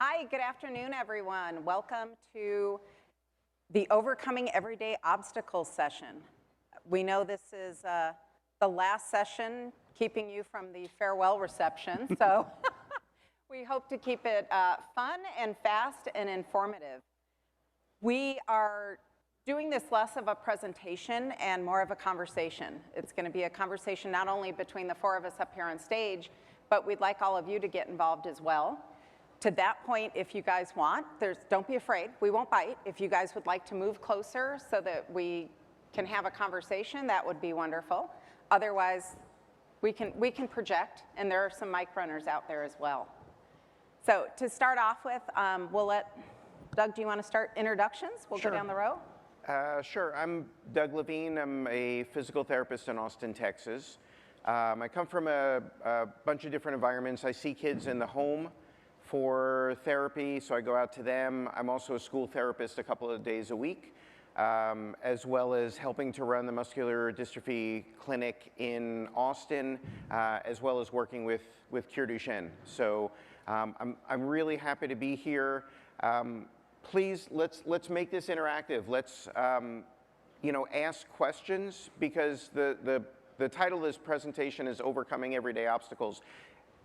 Hi, good afternoon, everyone. Welcome to the Overcoming Everyday Obstacles session. We know this is the last session, keeping you from the farewell reception, so we hope to keep it fun and fast and informative. We are doing this less of a presentation and more of a conversation. It's going to be a conversation not only between the four of us up here on stage, but we'd like all of you to get involved as well. To that point, if you guys want, don't be afraid, we won't bite. If you guys would like to move closer so that we can have a conversation, that would be wonderful. Otherwise, we can project, and there are some mic runners out there as well. So to start off with, we'll let, Doug, do you want to start introductions? We'll Sure. go down the row. Sure, I'm Doug Levine. I'm a physical therapist in Austin, Texas. I come from a bunch of different environments. I see kids in the home for therapy, so I go out to them. I'm also a school therapist a couple of days a week, as well as helping to run the muscular dystrophy clinic in Austin, as well as working with Cure Duchenne. So I'm really happy to be here. Please, let's make this interactive. Let's ask questions, because the title of this presentation is Overcoming Everyday Obstacles.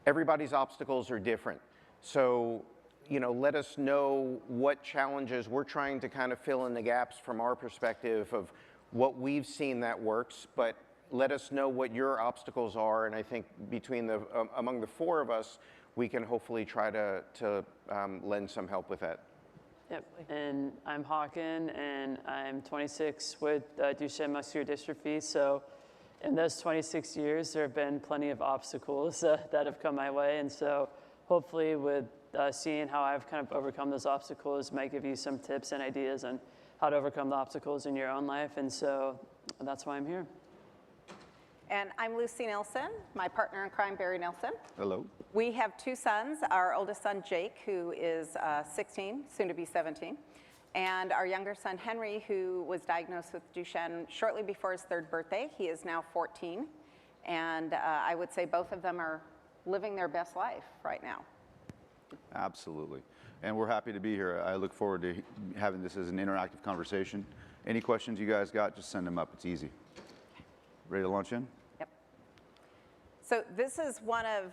Everybody's obstacles are different. So, let us know what challenges we're trying to kind of fill in the gaps from our perspective of what we've seen that works, but let us know what your obstacles are, and I think among the four of us, we can hopefully try to lend some help with that. Yep, and I'm Hawken, and I'm 26 with Duchenne muscular dystrophy. So in those 26 years, there have been plenty of obstacles that have come my way. And so hopefully with seeing how I've kind of overcome those obstacles might give you some tips and ideas on how to overcome the obstacles in your own life. And so that's why I'm here. And I'm Lucy Nelson, my partner in crime, Barry Nelson. Hello. We have two sons, our oldest son, Jake, who is 16, soon to be 17, and our younger son, Henry, who was diagnosed with Duchenne shortly before his third birthday. He is now 14, and I would say both of them are living their best life right now. Absolutely. And we're happy to be here. I look forward to having this as an interactive conversation. Any questions you guys got, just send them up. It's easy. Ready to launch in? Yep. So this is one of,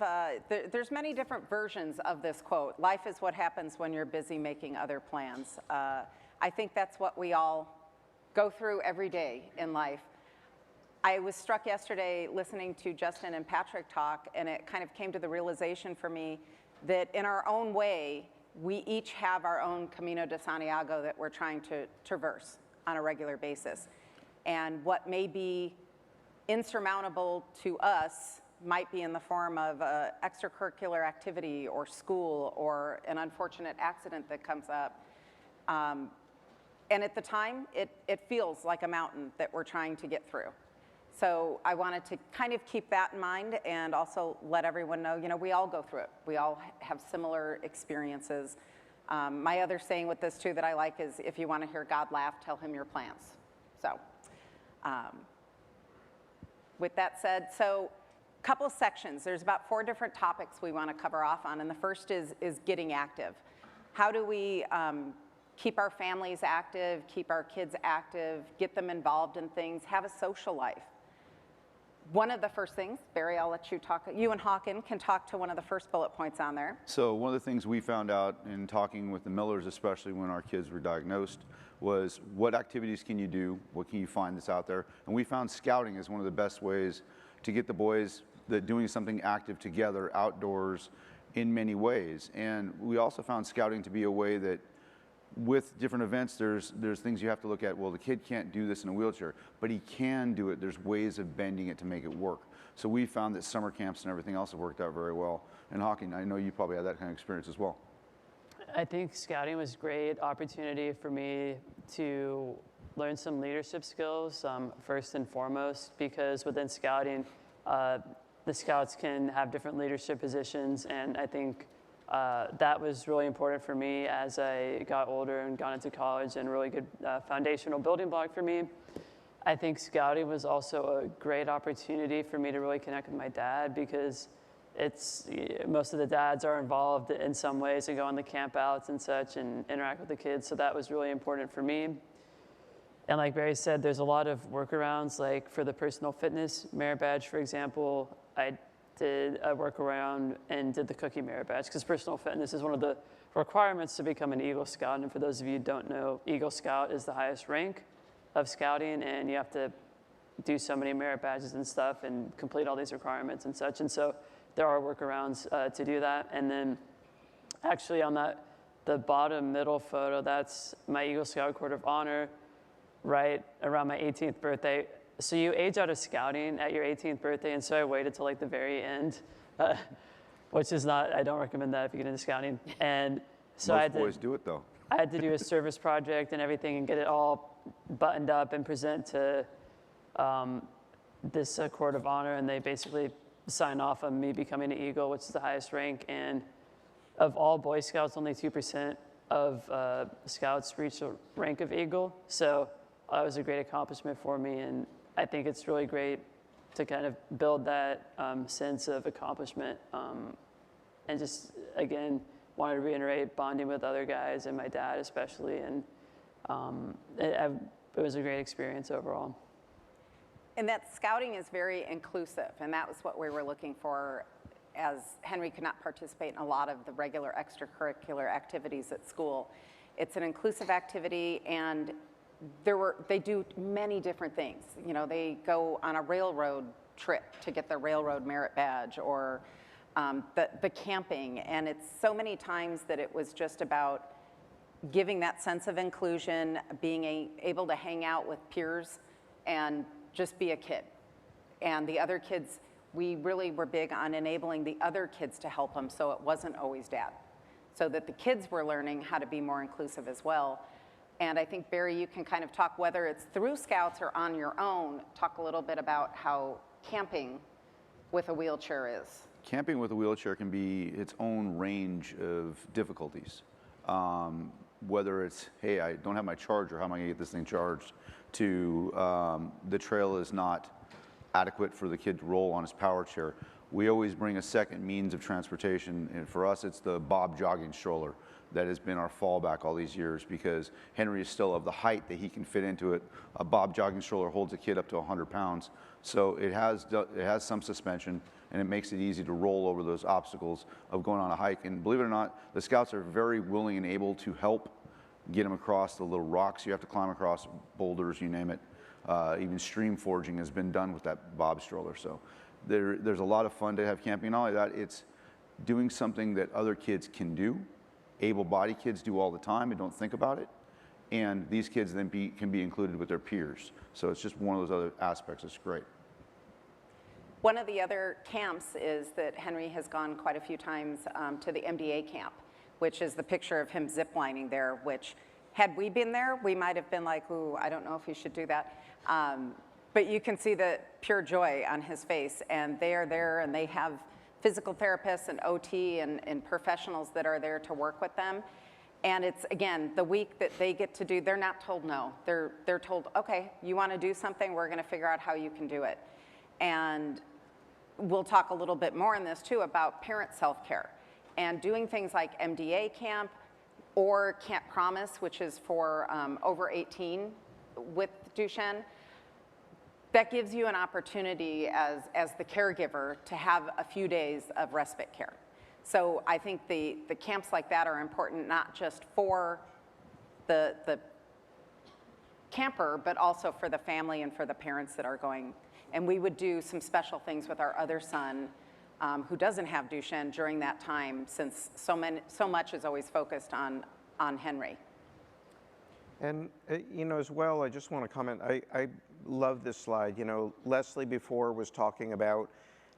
there's many different versions of this quote. Life is what happens when you're busy making other plans. I think that's what we all go through every day in life. I was struck yesterday listening to Justin and Patrick talk, and it kind of came to the realization for me that in our own way, we each have our own Camino de Santiago that we're trying to traverse on a regular basis. And what may be insurmountable to us might be in the form of extracurricular activity or school or an unfortunate accident that comes up. And at the time, it feels like a mountain that we're trying to get through. So I wanted to kind of keep that in mind and also let everyone know, we all go through it. We all have similar experiences. My other saying with this too that I like is, if you want to hear God laugh, tell him your plans. So with that said, so a couple of sections. There's about 4 different topics we want to cover off on, and the first is getting active. How do we keep our families active, keep our kids active, get them involved in things, have a social life? One of the first things, Barry, I'll let you talk. You and Hawken can talk to one of the first bullet points on there. So one of the things we found out in talking with the Millers, especially when our kids were diagnosed, was what activities can you do? What can you find that's out there? And we found scouting is one of the best ways to get the boys doing something active together outdoors in many ways. And we also found scouting to be a way that with different events, there's things you have to look at. Well, the kid can't do this in a wheelchair, but he can do it. There's ways of bending it to make it work. So we found that summer camps and everything else have worked out very well. And Hawken, I know you probably had that kind of experience as well. I think scouting was a great opportunity for me to learn some leadership skills, first and foremost, because within scouting, the scouts can have different leadership positions, and I think that was really important for me as I got older and got into college, and a really good foundational building block for me. I think scouting was also a great opportunity for me to really connect with my dad, because most of the dads are involved in some ways and go on the camp outs and such and interact with the kids. So that was really important for me. And like Barry said, there's a lot of workarounds, like for the personal fitness merit badge, for example, I did a workaround and did the cookie merit badge because personal fitness is one of the requirements to become an Eagle Scout. And for those of you who don't know, Eagle Scout is the highest rank of scouting, and you have to do so many merit badges and stuff and complete all these requirements and such. And so there are workarounds to do that. And then actually on the bottom middle photo, that's my Eagle Scout Court of Honor right around my 18th birthday. So you age out of scouting at your 18th birthday, and so I waited till like the very end, which is not, I don't recommend that if you get into scouting. And so Most boys do it though. I had to do a service project and everything and get it all buttoned up and present to this Court of Honor, and they basically sign off on me becoming an Eagle, which is the highest rank. And of all Boy Scouts, only 2% of Scouts reach a rank of Eagle. So that was a great accomplishment for me, and I think it's really great to kind of build that sense of accomplishment, and just, again, wanted to reiterate bonding with other guys and my dad especially, and it was a great experience overall. And that scouting is very inclusive, and that was what we were looking for, as Henry could not participate in a lot of the regular extracurricular activities at school. It's an inclusive activity, and they do many different things. You know, they go on a railroad trip to get their railroad merit badge, or the camping, and it's so many times that it was just about giving that sense of inclusion, being able to hang out with peers and just be a kid. And the other kids, we really were big on enabling the other kids to help them, so it wasn't always dad. So that the kids were learning how to be more inclusive as well. And I think, Barry, you can kind of talk, whether it's through Scouts or on your own, talk a little bit about how camping with a wheelchair is. Camping with a wheelchair can be its own range of difficulties. Whether it's, hey, I don't have my charger, how am I gonna get this thing charged? To the trail is not adequate for the kid to roll on his power chair. We always bring a second means of transportation, and for us it's the Bob jogging stroller that has been our fallback all these years, because Henry is still of the height that he can fit into it. A Bob jogging stroller holds a kid up to 100 pounds, so it has some suspension, and it makes it easy to roll over those obstacles of going on a hike. And believe it or not, the Scouts are very willing and able to help get them across the little rocks you have to climb across, boulders, you name it. Even stream foraging has been done with that Bob stroller. So there's a lot of fun to have camping. Not only that, it's doing something that other kids can do. Able-bodied kids do all the time and don't think about it. And these kids then can be included with their peers. So it's just one of those other aspects that's great. One of the other camps is that Henry has gone quite a few times to the MDA camp, which is the picture of him ziplining there, which had we been there, we might have been like, ooh, I don't know if you should do that. But you can see the pure joy on his face, and they are there, and they have physical therapists and OT and professionals that are there to work with them. And it's, again, the week that they get to do, they're not told no. They're told, okay, you want to do something, we're going to figure out how you can do it. And we'll talk a little bit more in this too about parent self-care and doing things like MDA camp or Camp Promise, which is for over 18 with Duchenne. That gives you an opportunity as the caregiver to have a few days of respite care. So I think the camps like that are important, not just for the camper, but also for the family and for the parents that are going. And we would do some special things with our other son who doesn't have Duchenne during that time, since so much is always focused on Henry. And, you know, as well, I just want to comment, I love this slide. You know, Leslie before was talking about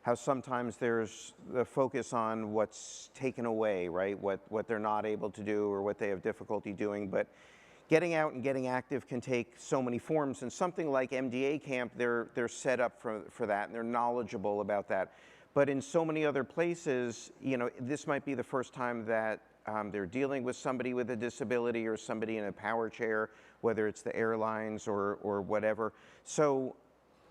how sometimes there's the focus on what's taken away, right? What they're not able to do or what they have difficulty doing. But getting out and getting active can take so many forms. And something like MDA camp, they're set up for that, and they're knowledgeable about that. But in so many other places, you know, this might be the first time that they're dealing with somebody with a disability or somebody in a power chair, whether it's the airlines or whatever. So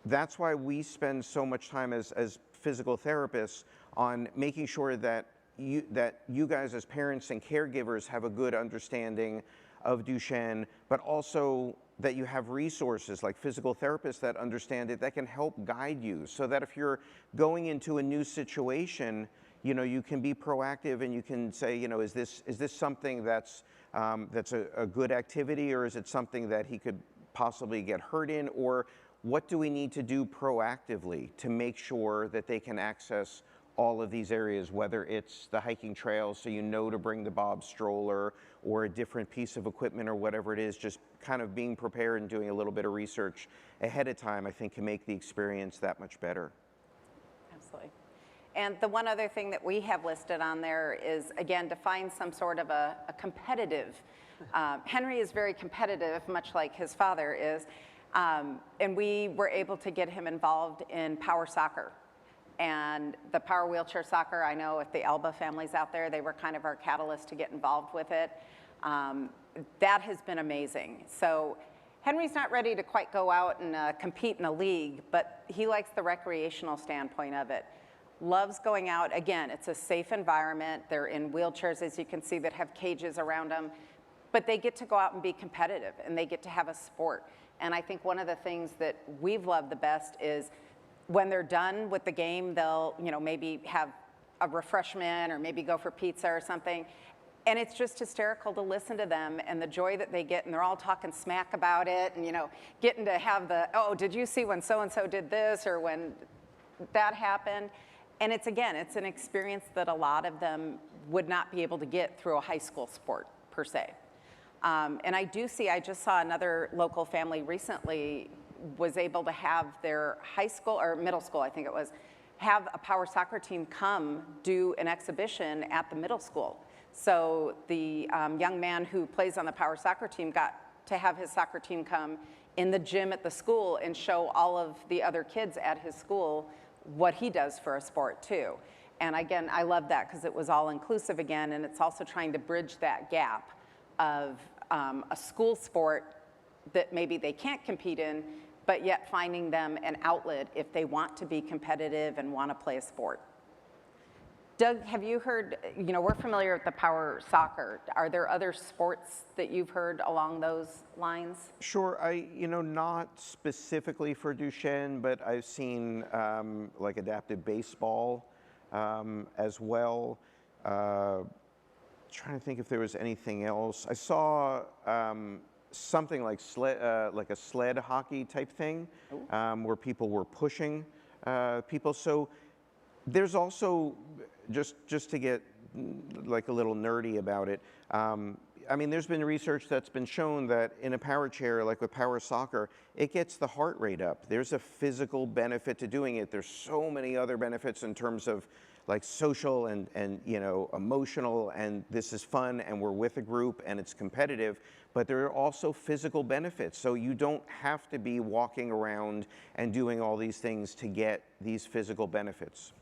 that's why we spend so much time as physical therapists on making sure that you guys as parents and caregivers have a good understanding of Duchenne, but also that you have resources like physical therapists that understand it, that can help guide you, so that if you're going into a new situation, you can be proactive and you can say, is this something that's a good activity, or is it something that he could possibly get hurt in, or what do we need to do proactively to make sure that they can access all of these areas, whether it's the hiking trails, so to bring the Bob stroller, or a different piece of equipment, or whatever it is. Just kind of being prepared and doing a little bit of research ahead of time, I think, can make the experience that much better. Absolutely. And the one other thing that we have listed on there is, again, to find some sort of a competitive. Henry is very competitive, much like his father is, and we were able to get him involved in power soccer. And the power wheelchair soccer, I know if the Alba families out there, they were kind of our catalyst to get involved with it. That has been amazing. So Henry's not ready to quite go out and compete in a league, but he likes the recreational standpoint of it. Loves going out. Again, it's a safe environment. They're in wheelchairs, as you can see, that have cages around them. But they get to go out and be competitive, and they get to have a sport. And I think one of the things that we've loved the best is when they're done with the game, they'll maybe have a refreshment or maybe go for pizza or something. And it's just hysterical to listen to them and the joy that they get, and they're all talking smack about it, and getting to have oh, did you see when so-and-so did this, or when that happened? And it's an experience that a lot of them would not be able to get through a high school sport per se. And I just saw another local family recently was able to have their high school, or middle school, I think it was, have a power soccer team come do an exhibition at the middle school. So the young man who plays on the power soccer team got to have his soccer team come in the gym at the school and show all of the other kids at his school what he does for a sport too. And again, I love that because it was all inclusive again, and it's also trying to bridge that gap of a school sport that maybe they can't compete in, but yet finding them an outlet if they want to be competitive and want to play a sport. Doug, have you heard, we're familiar with the power soccer. Are there other sports that you've heard along those lines? Sure, not specifically for Duchenne, but I've seen like adaptive baseball as well. Trying to think if there was anything else. I saw something like a sled hockey type thing, where people were pushing people. So there's also, just to get like a little nerdy about it, there's been research that's been shown that in a power chair, like with power soccer, it gets the heart rate up. There's a physical benefit to doing it. There's so many other benefits in terms of like social and emotional, and this is fun, and we're with a group and it's competitive, but there are also physical benefits. So you don't have to be walking around and doing all these things to get these physical benefits.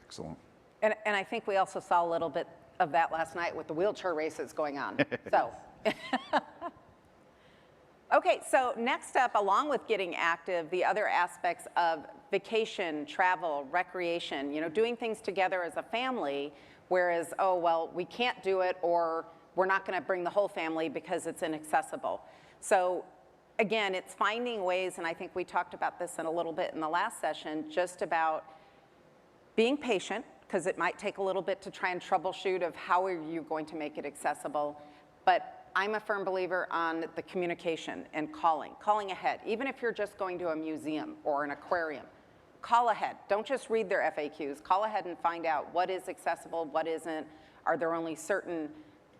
Excellent. And I think we also saw a little bit of that last night with the wheelchair races going on. So, okay, so next up, along with getting active, the other aspects of vacation, travel, recreation, doing things together as a family, whereas, oh, well, we can't do it, or we're not going to bring the whole family because it's inaccessible. So again, it's finding ways, and I think we talked about this in a little bit in the last session, just about being patient, because it might take a little bit to try and troubleshoot of how are you going to make it accessible. But I'm a firm believer on the communication and calling ahead. Even if you're just going to a museum or an aquarium, call ahead. Don't just read their FAQs. Call ahead and find out what is accessible, what isn't. Are there only certain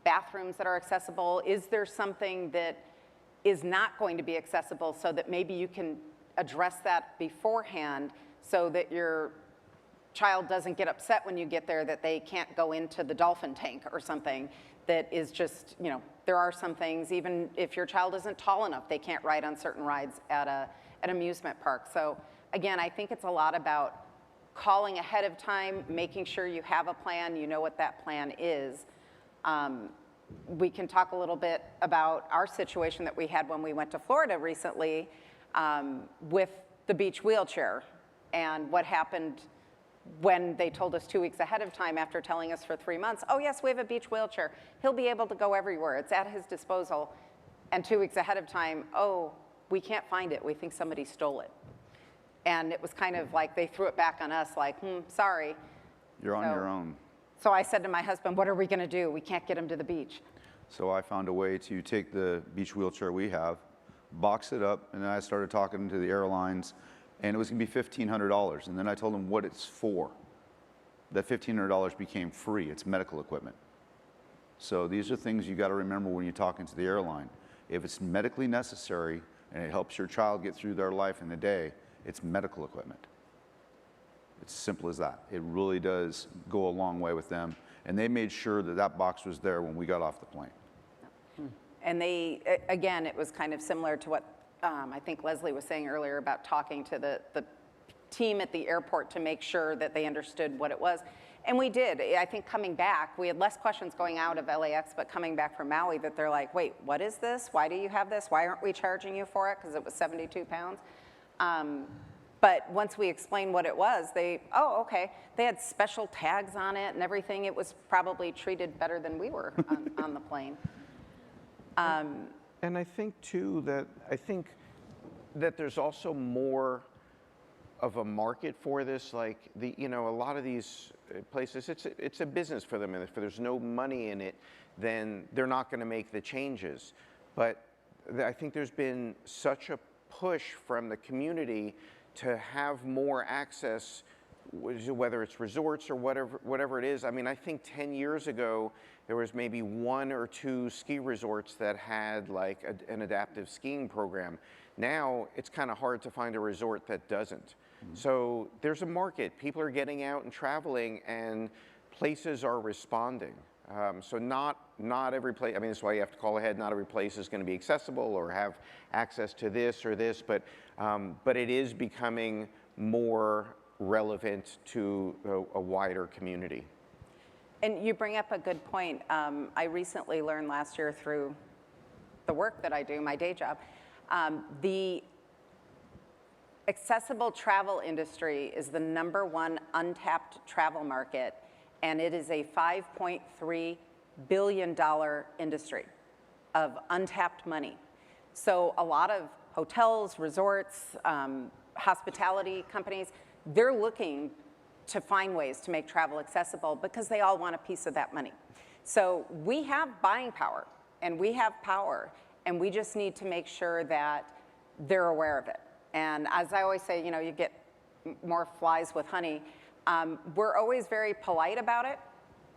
bathrooms that are accessible? Is there something that is not going to be accessible, so that maybe you can address that beforehand so that your child doesn't get upset when you get there that they can't go into the dolphin tank or something that is just, there are some things, even if your child isn't tall enough, they can't ride on certain rides at an amusement park. So again, I think it's a lot about calling ahead of time, making sure you have a plan, you know what that plan is. We can talk a little bit about our situation that we had when we went to Florida recently with the beach wheelchair and what happened when they told us 2 weeks ahead of time after telling us for 3 months, oh yes, we have a beach wheelchair. He'll be able to go everywhere. It's at his disposal. And 2 weeks ahead of time, oh, we can't find it. We think somebody stole it. And it was kind of like they threw it back on us like, sorry. You're on your own. So I said to my husband, what are we going to do? We can't get him to the beach. So I found a way to take the beach wheelchair we have, box it up, and then I started talking to the airlines, and it was going to be $1,500. And then I told them what it's for. That $1,500 became free. It's medical equipment. So these are things you got to remember when you're talking to the airline. If it's medically necessary and it helps your child get through their life in the day, it's medical equipment. It's simple as that. It really does go a long way with them. And they made sure that that box was there when we got off the plane. And they, again, it was kind of similar to what I think Leslie was saying earlier about talking to the team at the airport to make sure that they understood what it was. And we did. I think coming back, we had less questions going out of LAX, but coming back from Maui that they're like, wait, what is this? Why do you have this? Why aren't we charging you for it? Because it was 72 pounds. But once we explained what it was, oh, okay. They had special tags on it and everything. It was probably treated better than we were on the plane. And I think too that there's also more of a market for this. Like a lot of these places, it's a business for them, and if there's no money in it, then they're not going to make the changes. But I think there's been such a push from the community to have more access, whether it's resorts or whatever it is. I mean, I think 10 years ago, there was maybe 1 or 2 ski resorts that had like an adaptive skiing program. Now, it's kind of hard to find a resort that doesn't. Mm-hmm. So there's a market. People are getting out and traveling, and places are responding. So not every place, I mean, that's why you have to call ahead. Not every place is going to be accessible or have access to this or this, but it is becoming more relevant to a wider community. And you bring up a good point. I recently learned last year through the work that I do, my day job, the accessible travel industry is the #1 untapped travel market, and it is a $5.3 billion industry of untapped money. So a lot of hotels, resorts, hospitality companies, they're looking to find ways to make travel accessible because they all want a piece of that money. So we have buying power and we have power, and we just need to make sure that they're aware of it. And as I always say, you get more flies with honey. We're always very polite about it,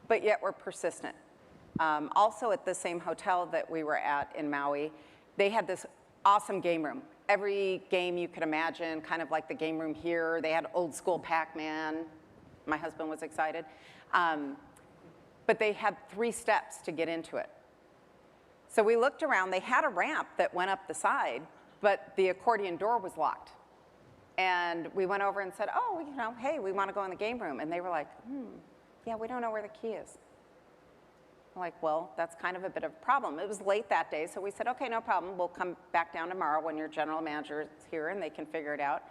but yet we're persistent. Also at the same hotel that we were at in Maui, they had this awesome game room. Every game you could imagine, kind of like the game room here. They had old school Pac-Man. My husband was excited. But they had 3 steps to get into it. So we looked around. They had a ramp that went up the side, but the accordion door was locked. And we went over and said, oh, hey, we want to go in the game room. And they were like, yeah, we don't know where the key is. I'm like, well, that's kind of a bit of a problem. It was late that day, so we said, okay, no problem. We'll come back down tomorrow when your general manager is here and they can figure it out.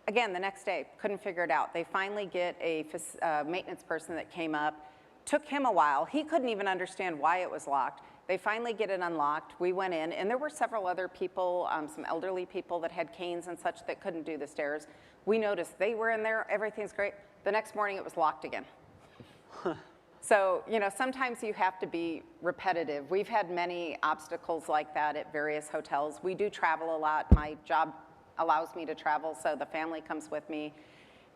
Again, the next day, couldn't figure it out. They finally get a maintenance person that came up. Took him a while. He couldn't even understand why it was locked. They finally get it unlocked. We went in, and there were several other people, some elderly people that had canes and such that couldn't do the stairs. We noticed they were in there. Everything's great. The next morning, it was locked again. So, sometimes you have to be repetitive. We've had many obstacles like that at various hotels. We do travel a lot. My job allows me to travel, so the family comes with me.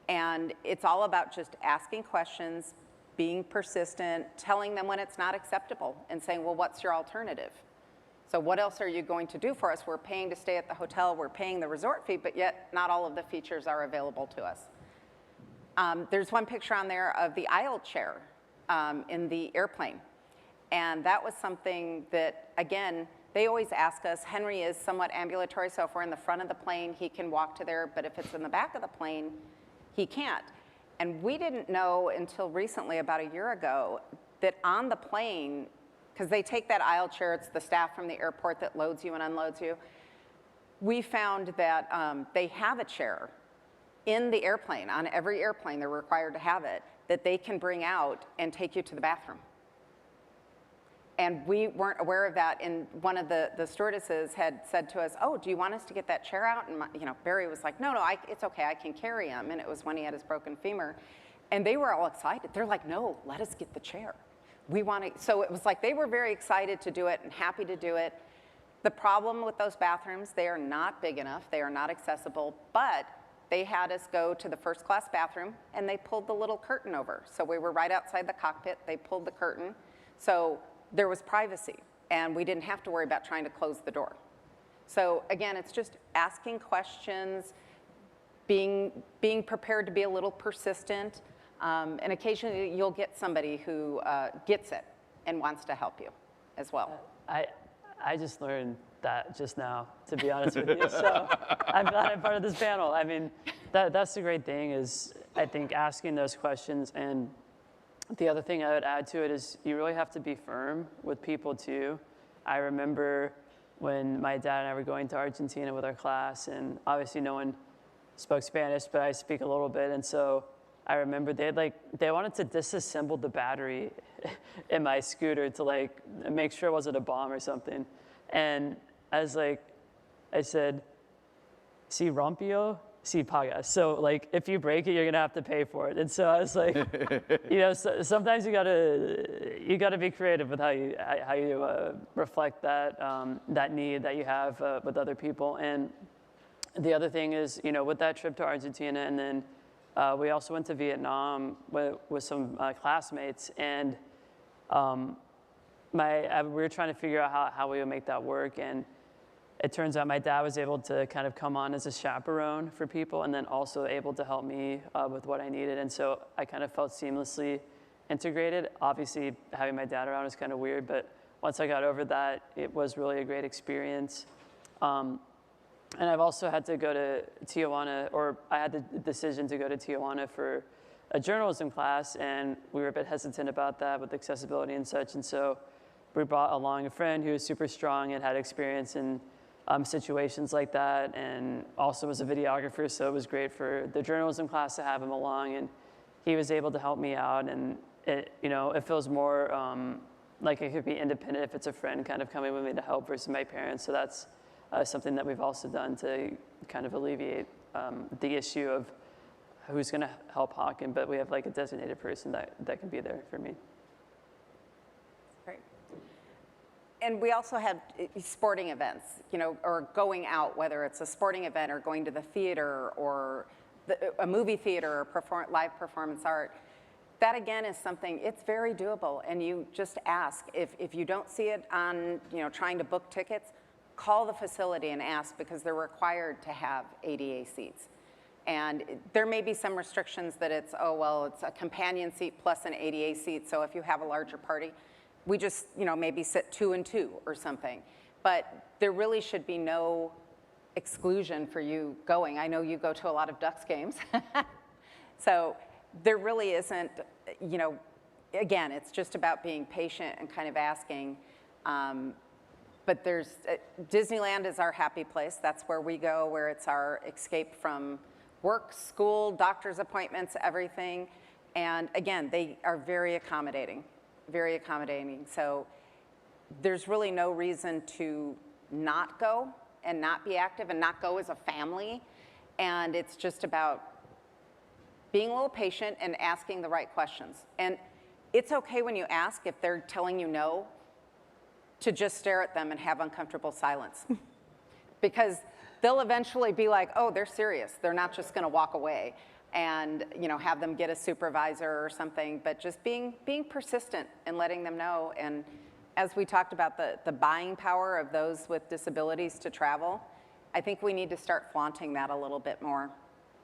And it's all about just asking questions, being persistent, telling them when it's not acceptable, and saying, well, what's your alternative? So what else are you going to do for us? We're paying to stay at the hotel. We're paying the resort fee, but yet not all of the features are available to us. There's one picture on there of the aisle chair in the airplane. And that was something that, again, they always ask us. Henry is somewhat ambulatory, so if we're in the front of the plane, he can walk to there, but if it's in the back of the plane, he can't. And we didn't know until recently, about a year ago, that on the plane, because they take that aisle chair, it's the staff from the airport that loads you and unloads you, we found that they have a chair in the airplane. On every airplane, they're required to have it, that they can bring out and take you to the bathroom. And we weren't aware of that, and one of the stewardesses had said to us, oh, do you want us to get that chair out? And Barry was like, no, it's okay, I can carry him. And it was when he had his broken femur. And they were all excited. They're like, no, let us get the chair. So it was like they were very excited to do it and happy to do it. The problem with those bathrooms, they are not big enough, they are not accessible, but they had us go to the first class bathroom and they pulled the little curtain over. So we were right outside the cockpit, they pulled the curtain. So there was privacy and we didn't have to worry about trying to close the door. So again, it's just asking questions, being prepared to be a little persistent, and occasionally you'll get somebody who gets it and wants to help you as well. I just learned that just now, to be honest with you. So I'm glad I'm part of this panel. I mean, that's the great thing is, I think, asking those questions. And the other thing I would add to it is you really have to be firm with people too. I remember when my dad and I were going to Argentina with our class, and obviously no one spoke Spanish, but I speak a little bit. And so I remember they wanted to disassemble the battery in my scooter to make sure it wasn't a bomb or something. And I said, si rompio, si pagas. So if you break it, you're gonna have to pay for it. And so I was like, sometimes you gotta be creative with how you reflect that need that you have with other people. And the other thing is, with that trip to Argentina, and then we also went to Vietnam with some classmates, and we were trying to figure out how we would make that work. And it turns out my dad was able to kind of come on as a chaperone for people, and then also able to help me with what I needed. And so I kind of felt seamlessly integrated. Obviously, having my dad around was kind of weird, but once I got over that, it was really a great experience. And I've also had to go to Tijuana, or I had the decision to go to Tijuana for a journalism class, and we were a bit hesitant about that with accessibility and such. And so we brought along a friend who was super strong and had experience in situations like that, and also was a videographer, so it was great for the journalism class to have him along, and he was able to help me out. And it feels more like it could be independent if it's a friend kind of coming with me to help versus my parents. So that's something that we've also done to kind of alleviate the issue of who's going to help Hawken, but we have a designated person that can be there for me. Great. And we also have sporting events, or going out, whether it's a sporting event or going to the theater or a movie theater or live performance art. That again is something, it's very doable, and you just ask. If you don't see it on, trying to book tickets, call the facility and ask, because they're required to have ADA seats. And there may be some restrictions that it's a companion seat plus an ADA seat, so if you have a larger party, we just, maybe sit 2 and 2 or something. But there really should be no exclusion for you going. I know you go to a lot of Ducks games. So there really isn't, again, it's just about being patient and kind of asking. But Disneyland is our happy place. That's where we go, where it's our escape from work, school, doctor's appointments, everything. And again, they are very accommodating, very accommodating. So there's really no reason to not go and not be active and not go as a family. And it's just about being a little patient and asking the right questions. And it's okay when you ask, if they're telling you no, to just stare at them and have uncomfortable silence. Because they'll eventually be like, oh, they're serious. They're not just gonna walk away, and have them get a supervisor or something, but just being persistent and letting them know. And as we talked about the buying power of those with disabilities to travel, I think we need to start flaunting that a little bit more,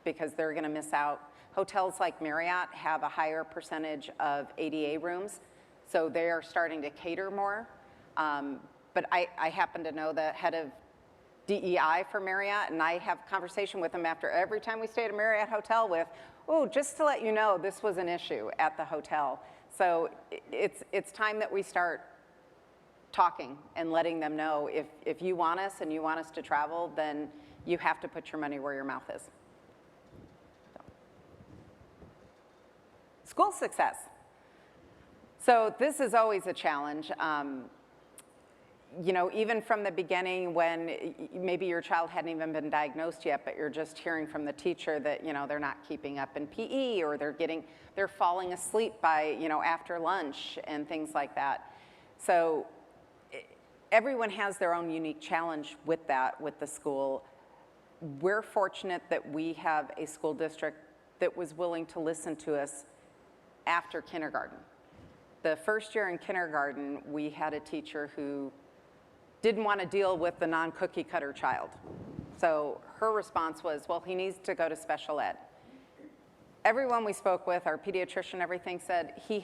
because they're gonna miss out. Hotels like Marriott have a higher percentage of ADA rooms, so they are starting to cater more. But I happen to know the head of DEI for Marriott, and I have a conversation with him after every time we stay at a Marriott hotel with, oh, just to let you know, this was an issue at the hotel. So it's time that we start talking and letting them know, if you want us and you want us to travel, then you have to put your money where your mouth is. school success. So this is always a challenge. You know, even from the beginning when maybe your child hadn't even been diagnosed yet, but you're just hearing from the teacher that, you know, they're not keeping up in PE, or they're falling asleep by, you know, after lunch and things like that. So everyone has their own unique challenge with that, with the school. We're fortunate that we have a school district that was willing to listen to us after kindergarten. The first year in kindergarten, we had a teacher who didn't want to deal with the non-cookie cutter child. So her response was, well, he needs to go to special ed. Everyone we spoke with, our pediatrician, everything said, he's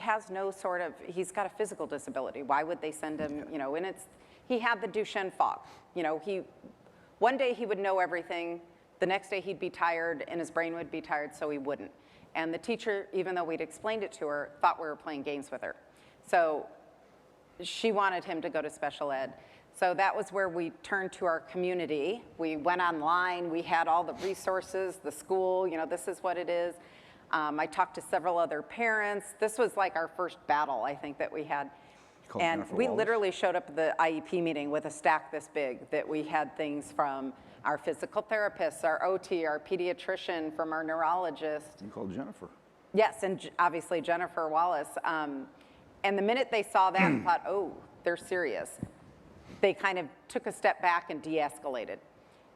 got a physical disability. Why would they send him, you know, and he had the Duchenne fog. You know, one day he would know everything, the next day he'd be tired and his brain would be tired, so he wouldn't. And the teacher, even though we'd explained it to her, thought we were playing games with her. So she wanted him to go to special ed. So that was where we turned to our community. We went online, we had all the resources, the school, you know, this is what it is. I talked to several other parents. This was like our first battle, I think, that we had. And we literally showed up at the IEP meeting with a stack this big, that we had things from our physical therapists, our OT, our pediatrician, from our neurologist. You called Jennifer. Yes, and obviously Jennifer Wallace. And the minute they saw that and thought, oh, they're serious, they kind of took a step back and de-escalated.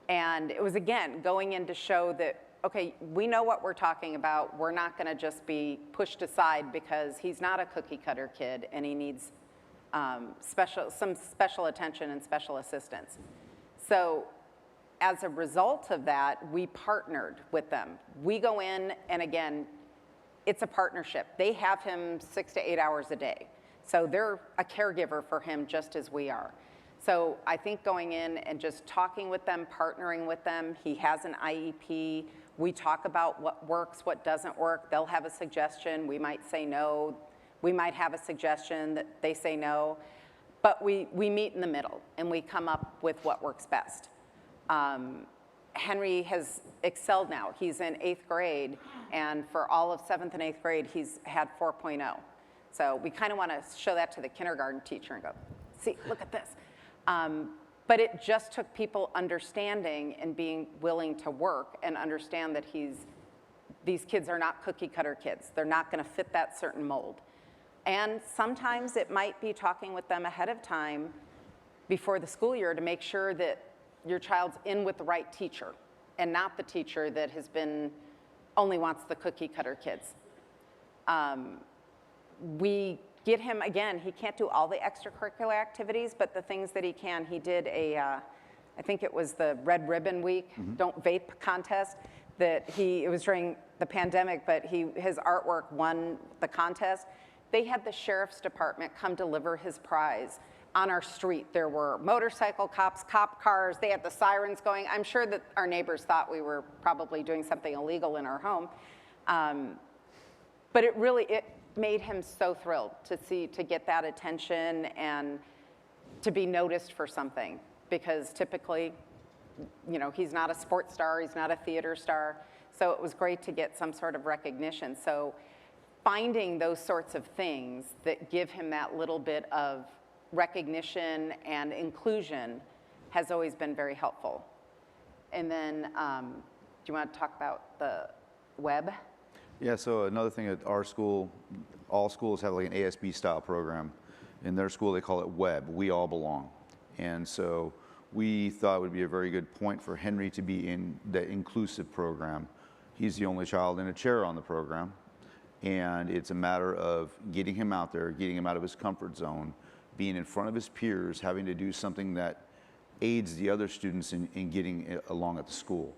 And it was, again, going in to show that, okay, we know what we're talking about. We're not going to just be pushed aside because he's not a cookie cutter kid and he needs some special attention and special assistance. So as a result of that, we partnered with them. We go in, and again, it's a partnership. They have him 6 to 8 hours a day. So they're a caregiver for him just as we are. So I think going in and just talking with them, partnering with them, he has an IEP. We talk about what works, what doesn't work. They'll have a suggestion. We might say no. We might have a suggestion that they say no. But we meet in the middle, and we come up with what works best. Henry has excelled now. He's in 8th grade, and for all of 7th and 8th grade, he's had 4.0. So we kind of want to show that to the kindergarten teacher and go, see, look at this. But it just took people understanding and being willing to work and understand that these kids are not cookie cutter kids. They're not going to fit that certain mold. And sometimes it might be talking with them ahead of time before the school year to make sure that your child's in with the right teacher and not the teacher that only wants the cookie cutter kids. We get him, again, he can't do all the extracurricular activities, but the things that he can, he did I think it was the Red Ribbon Week, Don't Vape contest, it was during the pandemic, but his artwork won the contest. They had the sheriff's department come deliver his prize on our street. There were motorcycle cops, cop cars, they had the sirens going. I'm sure that our neighbors thought we were probably doing something illegal in our home. But it made him so thrilled to get that attention and to be noticed for something, because typically, you know, he's not a sports star, he's not a theater star, so it was great to get some sort of recognition. So finding those sorts of things that give him that little bit of recognition and inclusion has always been very helpful. And then, do you want to talk about the web? Yeah, so another thing at our school, all schools have like an ASB style program. In their school, they call it WEB, We All Belong. And so we thought it would be a very good point for Henry to be in the inclusive program. He's the only child in a chair on the program. And it's a matter of getting him out there, getting him out of his comfort zone, being in front of his peers, having to do something that aids the other students in getting along at the school.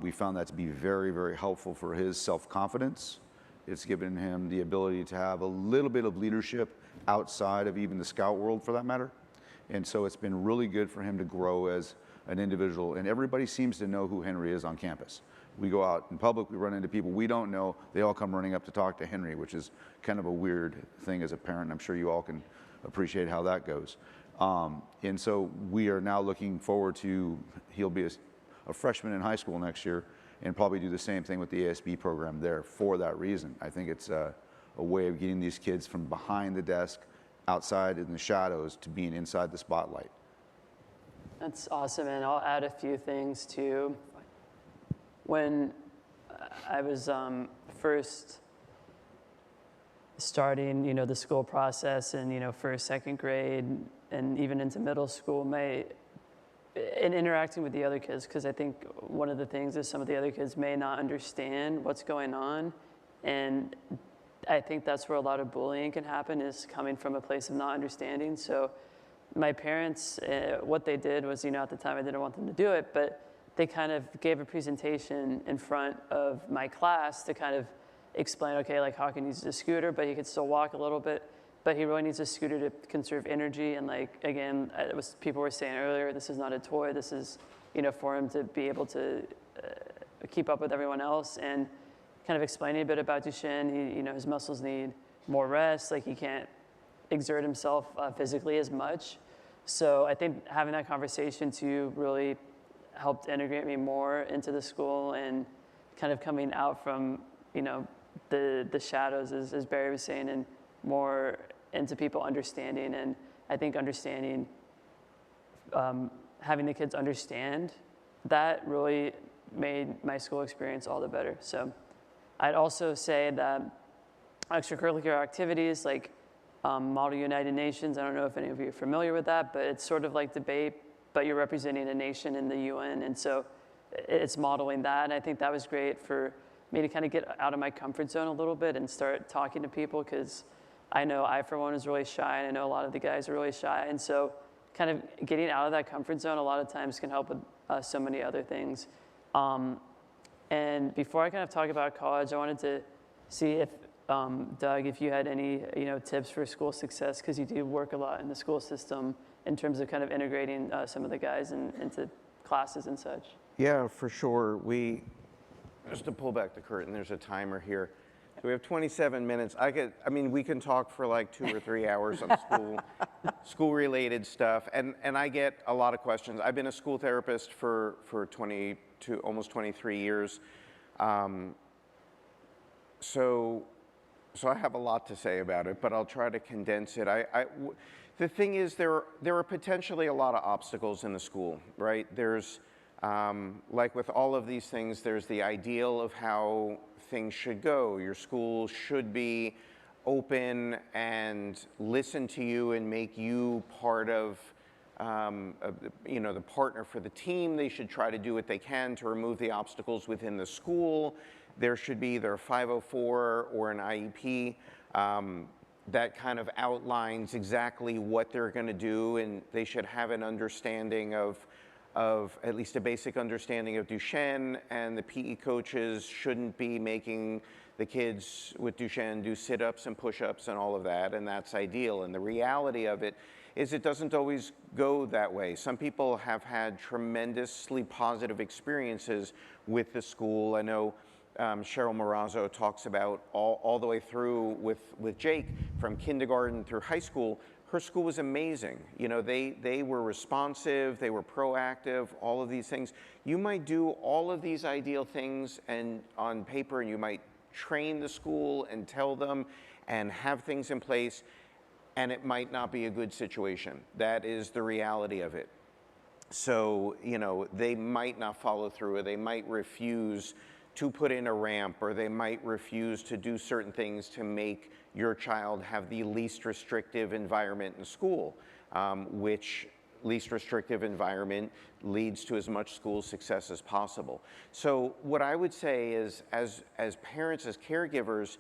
We found that to be very, very helpful for his self-confidence. It's given him the ability to have a little bit of leadership outside of even the scout world, for that matter. And so it's been really good for him to grow as an individual. And everybody seems to know who Henry is on campus. We go out in public, we run into people we don't know, they all come running up to talk to Henry, which is kind of a weird thing as a parent. I'm sure you all can appreciate how that goes. And so we are now looking forward to, he'll be a freshman in high school next year and probably do the same thing with the ASB program there for that reason. I think it's a way of getting these kids from behind the desk, outside in the shadows, to being inside the spotlight. That's awesome, and I'll add a few things too. When I was first starting, the school process and, first, second grade, and even into middle school, in interacting with the other kids, because I think one of the things is some of the other kids may not understand what's going on, and I think that's where a lot of bullying can happen, is coming from a place of not understanding. So my parents, what they did was, at the time I didn't want them to do it, but they kind of gave a presentation in front of my class to kind of explain, okay, like Hawken uses a scooter, but he could still walk a little bit, but he really needs a scooter to conserve energy. And again, people were saying earlier, this is not a toy. This is, for him to be able to keep up with everyone else, and kind of explaining a bit about Duchenne. His muscles need more rest. Like, he can't exert himself physically as much. So I think having that conversation too really helped integrate me more into the school, and kind of coming out from, the shadows, as Barry was saying, and more into people understanding. And I think understanding, having the kids understand that really made my school experience all the better. So I'd also say that extracurricular activities like Model United Nations, I don't know if any of you are familiar with that, but it's sort of like debate, but you're representing a nation in the UN. And so it's modeling that. And I think that was great for me to kind of get out of my comfort zone a little bit and start talking to people, because I know I, for one, is really shy, and I know a lot of the guys are really shy. And so kind of getting out of that comfort zone a lot of times can help with so many other things. And before I kind of talk about college, I wanted to see if, Doug, if you had any tips for school success, because you do work a lot in the school system in terms of kind of integrating some of the guys into classes and such. Yeah, for sure. Just to pull back the curtain, there's a timer here. So we have 27 minutes. We can talk for like 2 or 3 hours on school-related stuff, and I get a lot of questions. I've been a school therapist for almost 23 years, so I have a lot to say about it, but I'll try to condense it. The thing is, there are potentially a lot of obstacles in the school, right? There's like with all of these things, there's the ideal of how things should go. Your school should be open and listen to you and make you part of, the partner for the team. They should try to do what they can to remove the obstacles within the school. There should be either a 504 or an IEP that kind of outlines exactly what they're going to do, and they should have an understanding of at least a basic understanding of Duchenne, and the PE coaches shouldn't be making the kids with Duchenne do sit-ups and push-ups and all of that, and that's ideal. And the reality of it is it doesn't always go that way. Some people have had tremendously positive experiences with the school. I know Cheryl Marazzo talks about all the way through with Jake, from kindergarten through high school. Her school was amazing. They were responsive, they were proactive, all of these things. You might do all of these ideal things and on paper, and you might train the school and tell them and have things in place, and it might not be a good situation. That is the reality of it. So, they might not follow through, or they might refuse to put in a ramp, or they might refuse to do certain things to make your child have the least restrictive environment in school, which least restrictive environment leads to as much school success as possible. So what I would say is, as parents, as caregivers,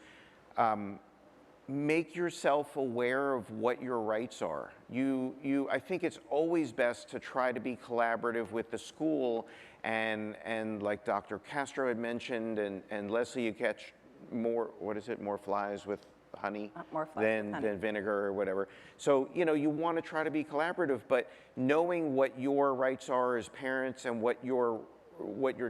make yourself aware of what your rights are. I think it's always best to try to be collaborative with the school, and like Dr. Castro had mentioned, and Leslie, you catch more flies with honey than vinegar or whatever. So, you want to try to be collaborative, but knowing what your rights are as parents and what your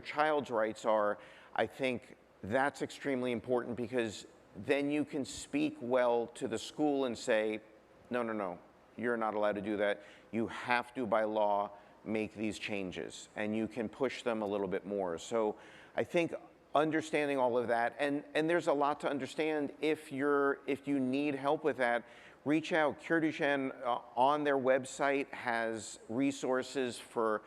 child's rights are, I think that's extremely important, because then you can speak well to the school and say, no, you're not allowed to do that. You have to, by law, make these changes, and you can push them a little bit more. So I think understanding all of that, and there's a lot to understand. If you need help with that, reach out. Cure Duchenne on their website has resources for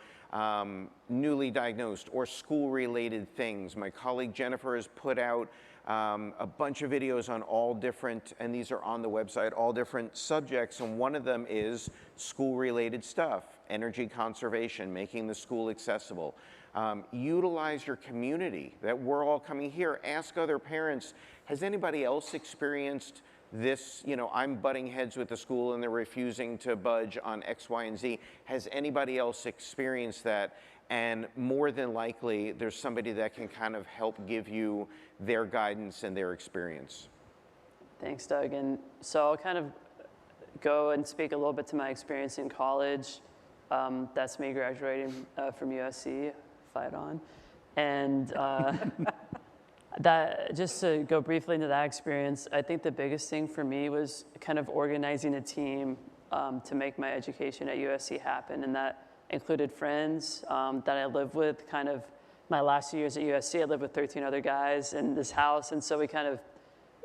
newly diagnosed or school-related things. My colleague Jennifer has put out a bunch of videos on all different, and these are on the website, all different subjects, and one of them is school-related stuff, energy conservation, making the school accessible. Utilize your community, that we're all coming here. Ask other parents, has anybody else experienced this? You know, I'm butting heads with the school and they're refusing to budge on X, Y, and Z. Has anybody else experienced that? And more than likely, there's somebody that can kind of help give you their guidance and their experience. Thanks, Doug. And so I'll kind of go and speak a little bit to my experience in college. That's me graduating from USC, fight on. And that, just to go briefly into that experience, I think the biggest thing for me was kind of organizing a team to make my education at USC happen. And that included friends that I lived with. Kind of my last 2 years at USC, I lived with 13 other guys in this house. And so we kind of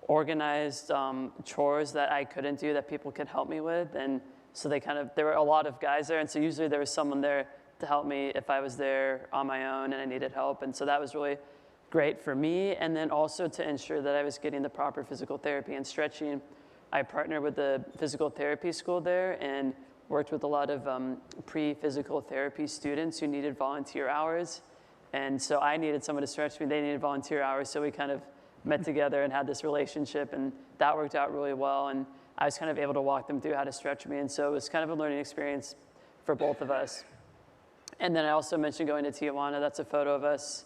organized chores that I couldn't do that people could help me with. And so there were a lot of guys there. And so usually there was someone there to help me if I was there on my own and I needed help. And so that was really great for me. And then also to ensure that I was getting the proper physical therapy and stretching. I partnered with the physical therapy school there and worked with a lot of pre-physical therapy students who needed volunteer hours. And so I needed someone to stretch me, they needed volunteer hours. So we kind of met together and had this relationship, and that worked out really well. And I was kind of able to walk them through how to stretch me. And so it was kind of a learning experience for both of us. And then I also mentioned going to Tijuana. That's a photo of us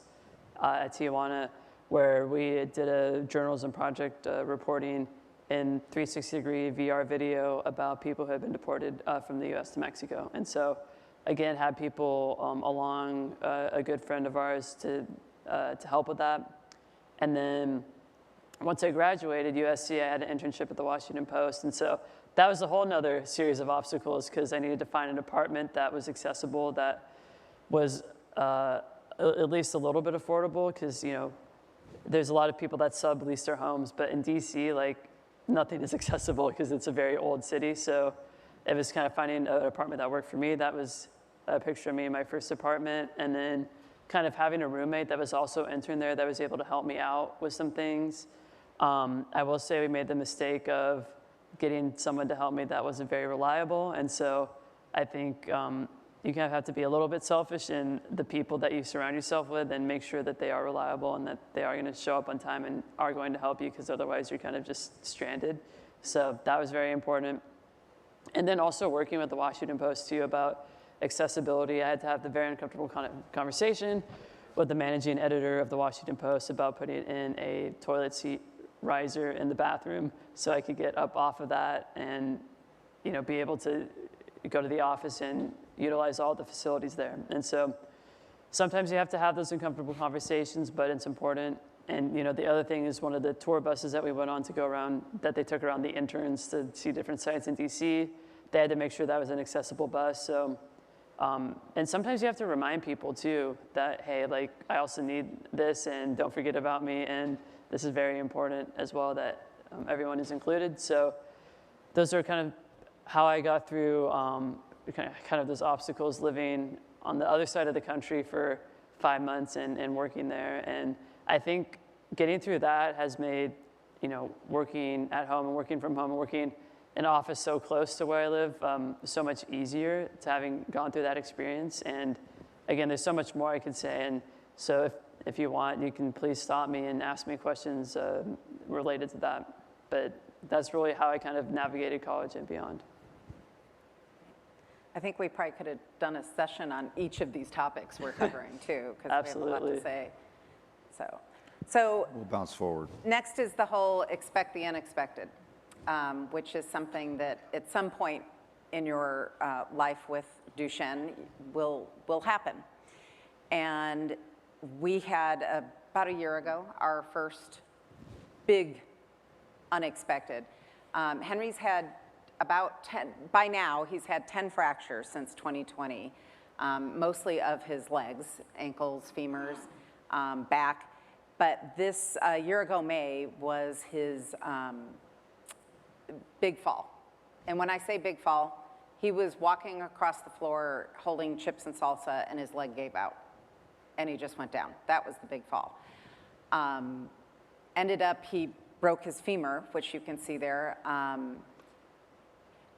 at Tijuana, where we did a journalism project reporting in 360-degree VR video about people who had been deported from the US to Mexico. And so, again, had people along, a good friend of ours to help with that. And then once I graduated USC, I had an internship at the Washington Post. And so that was a whole nother series of obstacles because I needed to find an apartment that was accessible, that was at least a little bit affordable, because, you know, there's a lot of people that sublease their homes, but in DC, like, nothing is accessible because it's a very old city. So it was kind of finding an apartment that worked for me. That was a picture of me in my first apartment. And then kind of having a roommate that was also intern there that was able to help me out with some things. I will say we made the mistake of getting someone to help me that wasn't very reliable. And so I think you kind of have to be a little bit selfish in the people that you surround yourself with and make sure that they are reliable and that they are going to show up on time and are going to help you, because otherwise you're kind of just stranded. So that was very important. And then also working with the Washington Post too about accessibility. I had to have the very uncomfortable conversation with the managing editor of the Washington Post about putting in a toilet seat riser in the bathroom so I could get up off of that and, you know, be able to go to the office and utilize all the facilities there. And so sometimes you have to have those uncomfortable conversations, but it's important. And, you know, the other thing is one of the tour buses that we went on to go around, that they took around the interns to see different sites in DC, they had to make sure that was an accessible bus. So, and sometimes you have to remind people too that, hey, like, I also need this, and don't forget about me. And this is very important as well, that everyone is included. So those are kind of how I got through kind of those obstacles living on the other side of the country for 5 months and working there. And I think getting through that has made, you know, working at home and working from home and working in an office so close to where I live so much easier to having gone through that experience. And again, there's so much more I could say. And so if you want, you can please stop me and ask me questions related to that. But that's really how I kind of navigated college and beyond. I think we probably could have done a session on each of these topics we're covering too, because we have a lot to say. So We'll bounce forward. next is the whole expect the unexpected, which is something that at some point in your life with Duchenne will happen. And we had about a year ago our first big unexpected. Henry's had about 10, by now he's had 10 fractures since 2020, mostly of his legs, ankles, femurs, back. But this year ago May was his big fall. And when I say big fall, he was walking across the floor holding chips and salsa and his leg gave out. And he just went down. That was the big fall. Ended up, he broke his femur, which you can see there.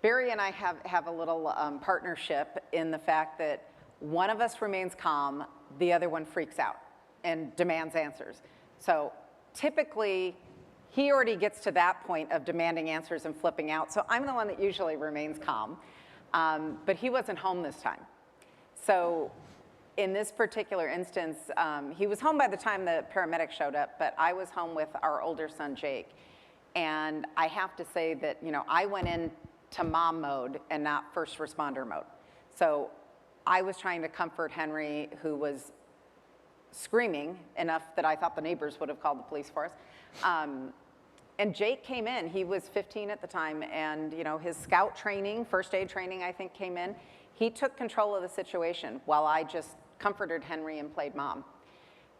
Barry and I have a little partnership in the fact that one of us remains calm, the other one freaks out and demands answers. So typically, he already gets to that point of demanding answers and flipping out. So I'm the one that usually remains calm. But he wasn't home this time. So in this particular instance, he was home by the time the paramedics showed up, but I was home with our older son, Jake. And I have to say that, you know, I went into mom mode and not first responder mode. So I was trying to comfort Henry, who was screaming enough that I thought the neighbors would have called the police for us. And Jake came in. He was 15 at the time, and you know, his scout training, first aid training, I think, came in. He took control of the situation while I just comforted Henry and played mom,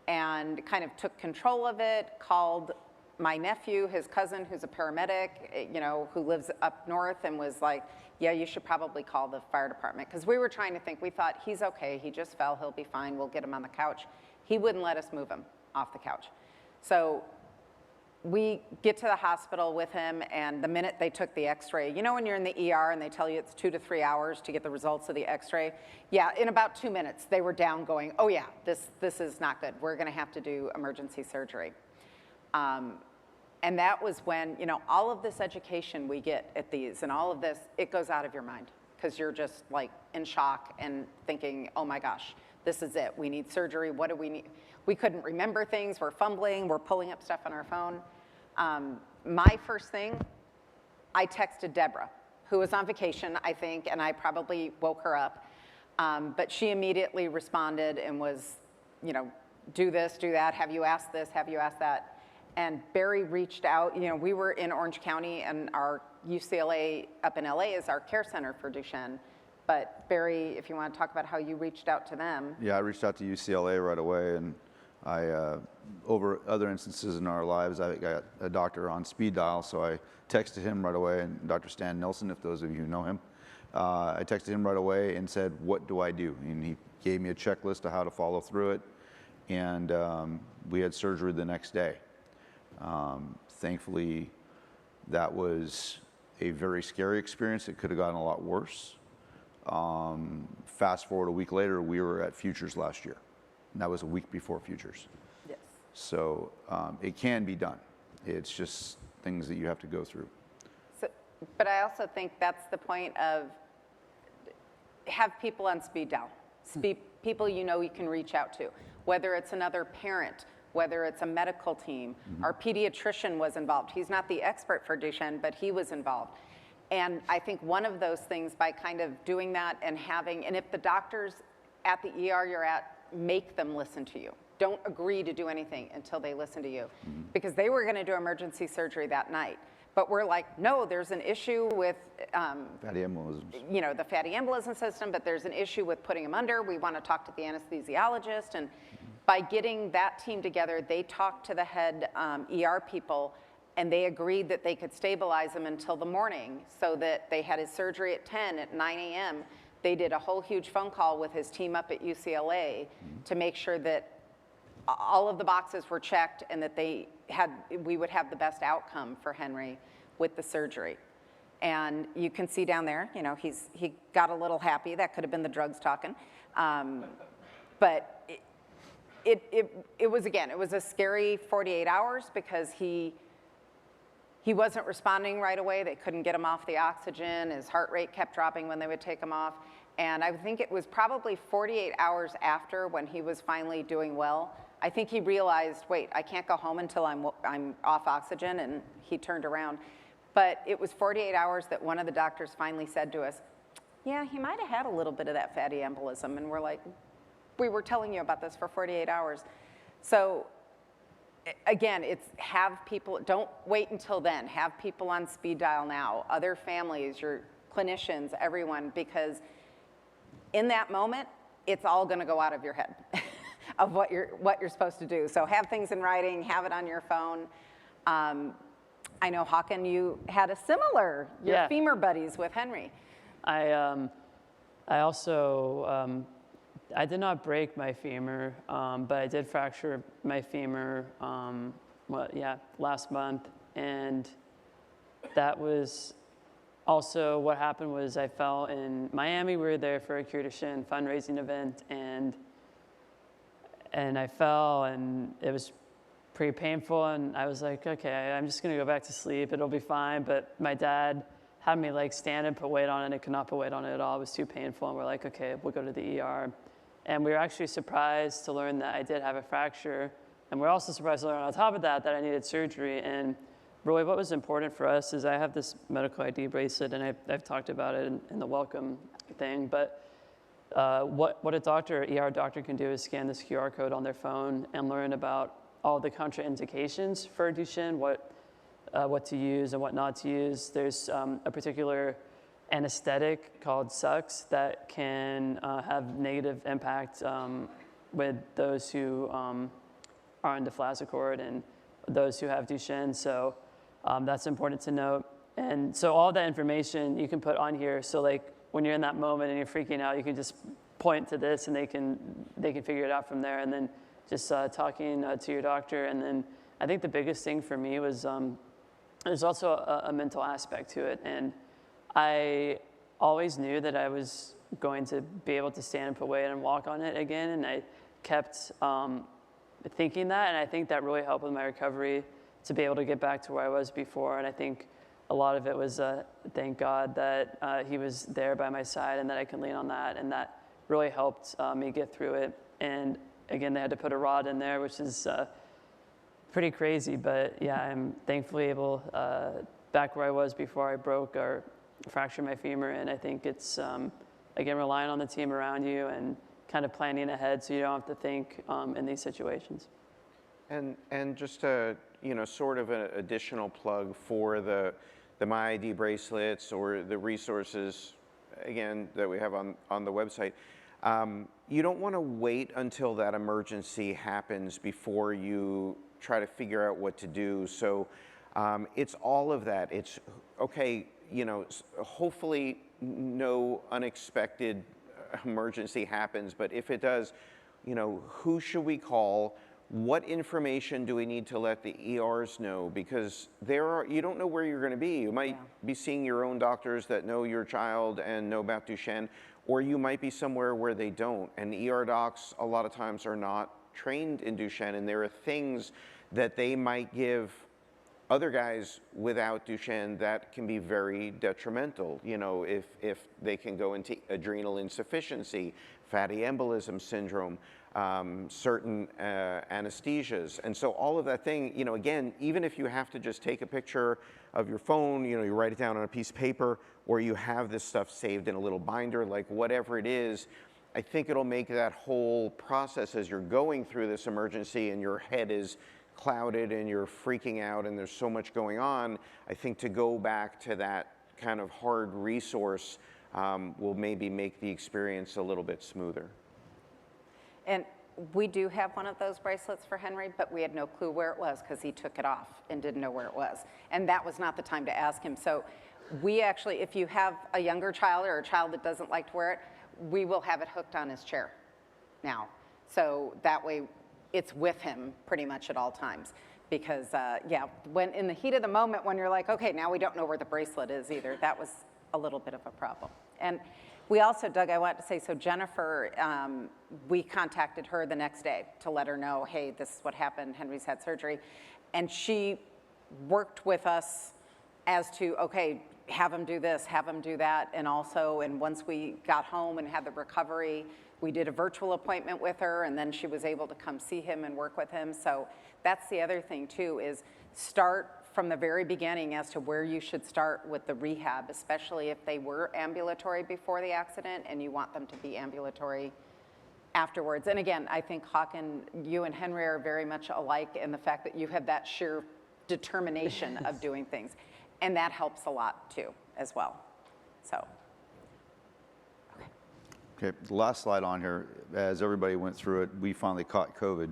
and kind of took control of it. Called my nephew, his cousin, who's a paramedic, you know, who lives up north, and was like, "Yeah, you should probably call the fire department," because we were trying to think. We thought he's okay. He just fell. He'll be fine. We'll get him on the couch. He wouldn't let us move him off the couch, so we get to the hospital with him, and the minute they took the x-ray, you know when you're in the ER and they tell you it's 2 to 3 hours to get the results of the x-ray? Yeah, in about 2 minutes, they were down going, oh yeah, this is not good. We're gonna have to do emergency surgery. And that was when, you know, all of this education we get at these and all of this, it goes out of your mind because you're just like in shock and thinking, oh my gosh, this is it. We need surgery. What do we need? We couldn't remember things. We're fumbling. We're pulling up stuff on our phone. My first thing, I texted Deborah, who was on vacation, I think, and I probably woke her up. But she immediately responded and was, you know, do this, do that. Have you asked this? Have you asked that? And Barry reached out. You know, we were in Orange County, and our UCLA up in LA is our care center for Duchenne. But Barry, if you want to talk about how you reached out to them. Yeah, I reached out to UCLA right away, and I, over other instances in our lives, I got a doctor on speed dial, so I texted him right away, and Dr. Stan Nelson, if those of you know him, I texted him right away and said, what do I do? And he gave me a checklist of how to follow through it, and we had surgery the next day. Thankfully, that was a very scary experience. It could have gotten a lot worse. Fast forward a week later, we were at Futures last year. And that was a week before Futures. Yes. So it can be done. It's just things that you have to go through. So, but I also think that's the point of have people on speed dial. People you know you can reach out to, whether it's another parent, whether it's a medical team. Mm-hmm. Our pediatrician was involved. He's not the expert for Duchenne, but he was involved. And I think one of those things, by kind of doing that and having, and if the doctors at the ER you're at, make them listen to you. Don't agree to do anything until they listen to you. Mm-hmm. Because they were gonna do emergency surgery that night. But we're like, no, there's an issue with fatty embolisms. You know, the fatty embolism system, but there's an issue with putting him under. We wanna talk to the anesthesiologist. And by getting that team together, they talked to the head ER people, and they agreed that they could stabilize him until the morning, so that they had his surgery at 10. At 9 a.m., they did a whole huge phone call with his team up at UCLA to make sure that all of the boxes were checked and that we would have the best outcome for Henry with the surgery. And you can see down there, you know, he got a little happy. That could have been the drugs talking. But it was, again, it was a scary 48 hours because he wasn't responding right away. They couldn't get him off the oxygen. His heart rate kept dropping when they would take him off. And I think it was probably 48 hours after, when he was finally doing well, I think he realized, wait, I can't go home until I'm off oxygen, and he turned around. But it was 48 hours that one of the doctors finally said to us, yeah, he might have had a little bit of that fatty embolism. And we're like, we were telling you about this for 48 hours. So again, it's have people, don't wait until then. Have people on speed dial now, other families, your clinicians, everyone, because in that moment, it's all gonna go out of your head. of what you're supposed to do. So have things in writing, have it on your phone. I know, Håkon, you had a similar, your femur buddies with Henry. I also, I did not break my femur, but I did fracture my femur, last month. And that was also what happened was I fell in Miami. We were there for a Cure Duchenne fundraising event, and I fell, and it was pretty painful. And I was like, okay, I'm just gonna go back to sleep. It'll be fine. But my dad had me like stand and put weight on it, and I could not put weight on it at all. It was too painful. And we're like, okay, we'll go to the ER. And we were actually surprised to learn that I did have a fracture. And we're also surprised to learn on top of that I needed surgery. And really what was important for us is I have this medical ID bracelet, and I've talked about it in the welcome thing. But what a doctor, ER doctor, can do is scan this QR code on their phone and learn about all the contraindications for Duchenne, what to use and what not to use. There's a particular anesthetic called Sux that can have negative impact with those who are on deflazacort and those who have Duchenne. So that's important to note. And so all that information you can put on here. So like when you're in that moment and you're freaking out, you can just point to this, and they can figure it out from there. And then just talking to your doctor. And then I think the biggest thing for me was there's also a mental aspect to it. And I always knew that I was going to be able to stand and put weight and walk on it again. And I kept thinking that. And I think that really helped with my recovery to be able to get back to where I was before. And I think a lot of it was thank God that he was there by my side and that I can lean on that. And that really helped me get through it. And again, they had to put a rod in there, which is pretty crazy. But yeah, I'm thankfully able back where I was before I broke or fractured my femur. And I think it's, again, relying on the team around you and kind of planning ahead so you don't have to think in these situations. And just a, sort of an additional plug for the MyID bracelets or the resources, again, that we have on the website. You don't want to wait until that emergency happens before you try to figure out what to do. So it's all of that. It's, okay, hopefully no unexpected emergency happens, but if it does, who should we call? What information do we need to let the ERs know? Because you don't know where you're going to be. You might be seeing your own doctors that know your child and know about Duchenne, or you might be somewhere where they don't. And ER docs a lot of times are not trained in Duchenne, and there are things that they might give other guys without Duchenne that can be very detrimental. If they can go into adrenal insufficiency, fatty embolism syndrome, certain anesthesias. And so all of that thing, again, even if you have to just take a picture of your phone, you write it down on a piece of paper, or you have this stuff saved in a little binder, like whatever it is, I think it'll make that whole process as you're going through this emergency and your head is clouded and you're freaking out and there's so much going on, I think to go back to that kind of hard resource will maybe make the experience a little bit smoother. And we do have one of those bracelets for Henry, but we had no clue where it was because he took it off and didn't know where it was. And that was not the time to ask him. So we actually, if you have a younger child or a child that doesn't like to wear it, we will have it hooked on his chair now. So that way it's with him pretty much at all times. Because when in the heat of the moment when you're like, okay, now we don't know where the bracelet is either, that was a little bit of a problem. And we also, Doug, I want to say, so Jennifer, we contacted her the next day to let her know, hey, this is what happened, Henry's had surgery. And she worked with us as to, okay, have him do this, have him do that. And once we got home and had the recovery, we did a virtual appointment with her, and then she was able to come see him and work with him. So that's the other thing too, is start from the very beginning as to where you should start with the rehab, especially if they were ambulatory before the accident and you want them to be ambulatory afterwards. And again, I think Håkon, you and Henry are very much alike in the fact that you have that sheer determination of doing things. And that helps a lot too, as well. So, okay. Okay, the last slide on here, as everybody went through it, we finally caught COVID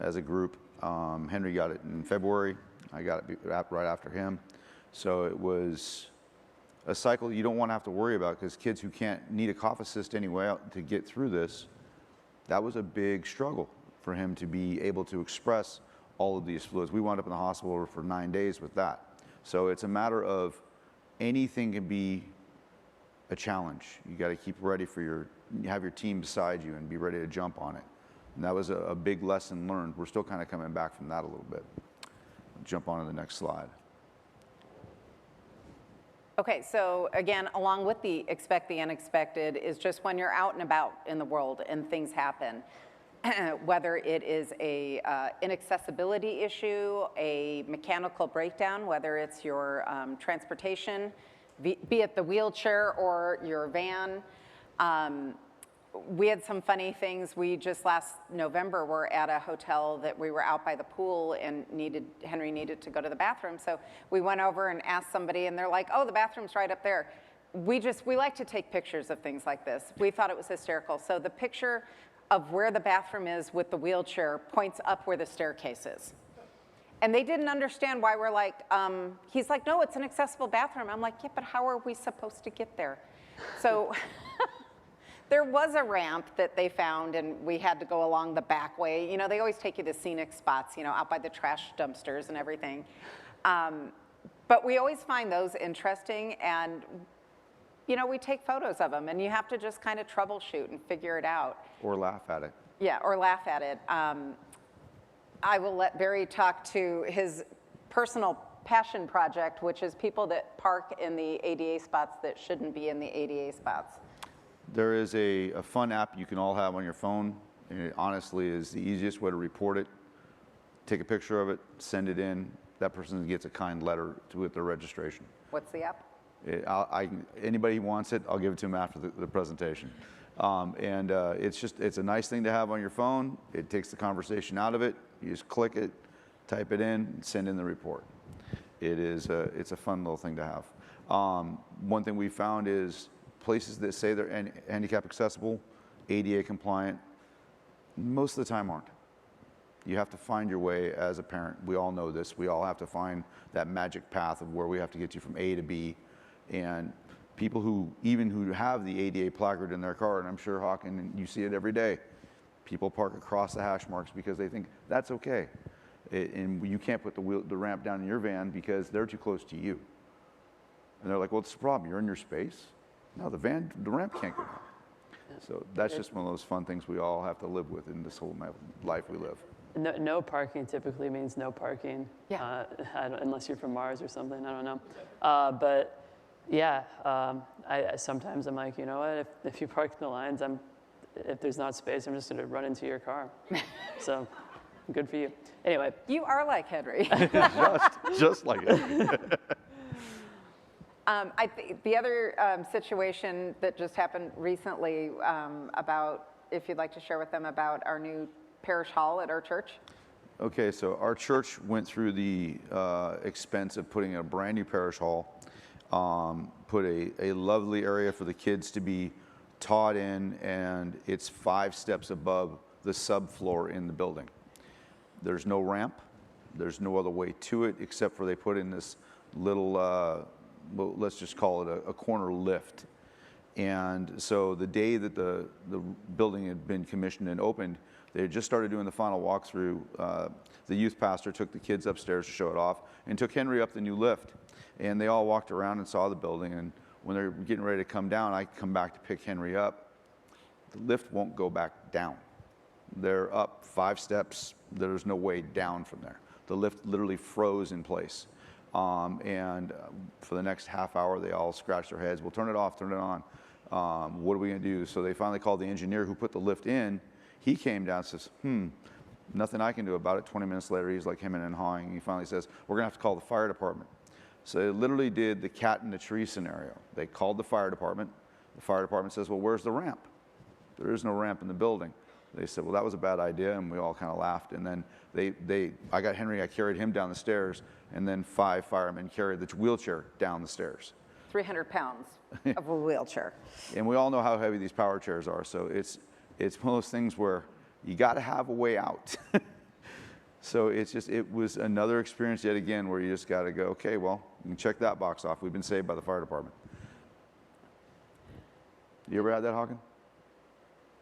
as a group. Henry got it in February. I got it right after him. So it was a cycle you don't want to have to worry about, because kids who can't need a cough assist anyway to get through this, that was a big struggle for him to be able to express all of these fluids. We wound up in the hospital for 9 days with that. So it's a matter of anything can be a challenge. You got to keep ready for have your team beside you and be ready to jump on it. And that was a big lesson learned. We're still kind of coming back from that a little bit. Jump on to the next slide. Okay, so again, along with the expect the unexpected is just when you're out and about in the world and things happen, whether it is a inaccessibility issue, a mechanical breakdown, whether it's your transportation, be it the wheelchair or your van. We had some funny things. We just last November were at a hotel that we were out by the pool and Henry needed to go to the bathroom. So we went over and asked somebody and they're like, oh, the bathroom's right up there. We like to take pictures of things like this. We thought it was hysterical. So the picture of where the bathroom is with the wheelchair points up where the staircase is. And they didn't understand why we're like, he's like, no, it's an accessible bathroom. I'm like, yeah, but how are we supposed to get there? So there was a ramp that they found and we had to go along the back way. You know, they always take you to scenic spots, you know, out by the trash dumpsters and everything. But we always find those interesting and, you know, we take photos of them and you have to just kind of troubleshoot and figure it out. Or laugh at it. Yeah, or laugh at it. I will let Barry talk to his personal passion project, which is people that park in the ADA spots that shouldn't be in the ADA spots. There is a fun app you can all have on your phone, and it honestly is the easiest way to report it. Take a picture of it, send it in. That person gets a kind letter with their registration. What's the app? Anybody who wants it, I'll give it to them after the presentation. It's a nice thing to have on your phone. It takes the conversation out of it. You just click it, type it in, send in the report. It's a fun little thing to have. One thing we found is places that say they're handicap accessible, ADA compliant, most of the time aren't. You have to find your way as a parent. We all know this. We all have to find that magic path of where we have to get you from A to B. And people who have the ADA placard in their car, and I'm sure, Hawken, you see it every day, people park across the hash marks because they think that's okay. And you can't put the ramp down in your van because they're too close to you. And they're like, well, what's the problem? You're in your space? No, the ramp can't go down. So that's just one of those fun things we all have to live with in this whole life we live. No parking typically means no parking. Yeah. Unless you're from Mars or something, I don't know. But yeah, sometimes I'm like, you know what, if you park in the lines, if there's not space, I'm just gonna run into your car. So good for you. Anyway. You are like Henry. just like it. I think the other situation that just happened recently about, if you'd like to share with them about our new parish hall at our church. Okay, so our church went through the expense of putting a brand new parish hall, put a lovely area for the kids to be taught in, and it's 5 steps above the subfloor in the building. There's no ramp. There's no other way to it except for they put in this little, well, let's just call it a corner lift. And so the day that the building had been commissioned and opened, they had just started doing the final walkthrough. The youth pastor took the kids upstairs to show it off and took Henry up the new lift. And they all walked around and saw the building. And when they're getting ready to come down, I come back to pick Henry up. The lift won't go back down. They're up 5 steps. There's no way down from there. The lift literally froze in place. And for the next half hour, they all scratched their heads. Well, turn it off, turn it on. What are we going to do? So they finally called the engineer who put the lift in. He came down and says, nothing I can do about it. 20 minutes later, he's like hemming and hawing. He finally says, we're going to have to call the fire department. So they literally did the cat in the tree scenario. They called the fire department. The fire department says, well, where's the ramp? There is no ramp in the building. They said, well, that was a bad idea, and we all kind of laughed. And then I got Henry, I carried him down the stairs, and then 5 firemen carried the wheelchair down the stairs. 300 pounds of a wheelchair. And we all know how heavy these power chairs are, so it's one of those things where you got to have a way out. So it was another experience yet again where you just got to go, okay, well, you can check that box off. We've been saved by the fire department. You ever had that, Hawken?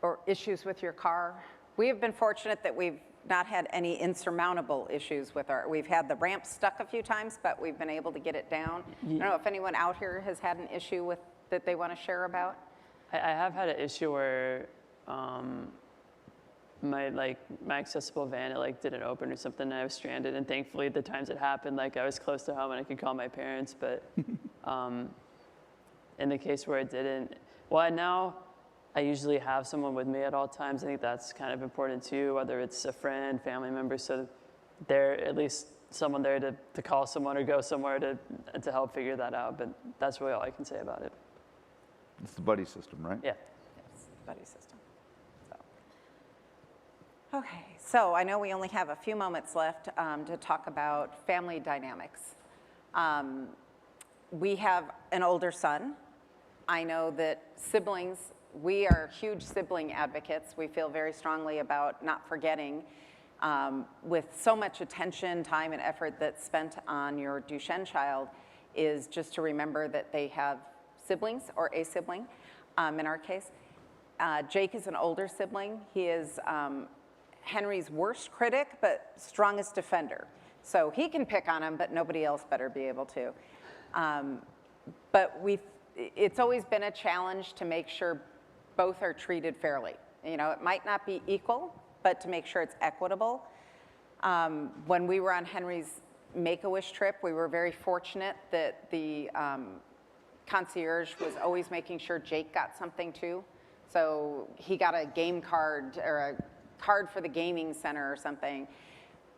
Or issues with your car. We have been fortunate that we've not had any insurmountable issues with we've had the ramp stuck a few times, but we've been able to get it down. I don't know if anyone out here has had an issue that they want to share about. I have had an issue where my accessible van, it didn't open or something, and I was stranded, and thankfully the times it happened, I was close to home and I could call my parents, but in the case where it didn't, well, now I usually have someone with me at all times. I think that's kind of important too, whether it's a friend, family member, so they're at least someone there to call someone or go somewhere to help figure that out, but that's really all I can say about it. It's the buddy system, right? Yeah. Yes, buddy system. Okay, so I know we only have a few moments left to talk about family dynamics. We have an older son. I know that siblings, we are huge sibling advocates. We feel very strongly about not forgetting, with so much attention, time, and effort that's spent on your Duchenne child, is just to remember that they have siblings or a sibling, in our case. Jake is an older sibling. He is Henry's worst critic, but strongest defender. So he can pick on him, but nobody else better be able to. But it's always been a challenge to make sure both are treated fairly. You know, it might not be equal, but to make sure it's equitable. When we were on Henry's Make-A-Wish trip, we were very fortunate that the concierge was always making sure Jake got something too. So he got a game card or a card for the gaming center or something.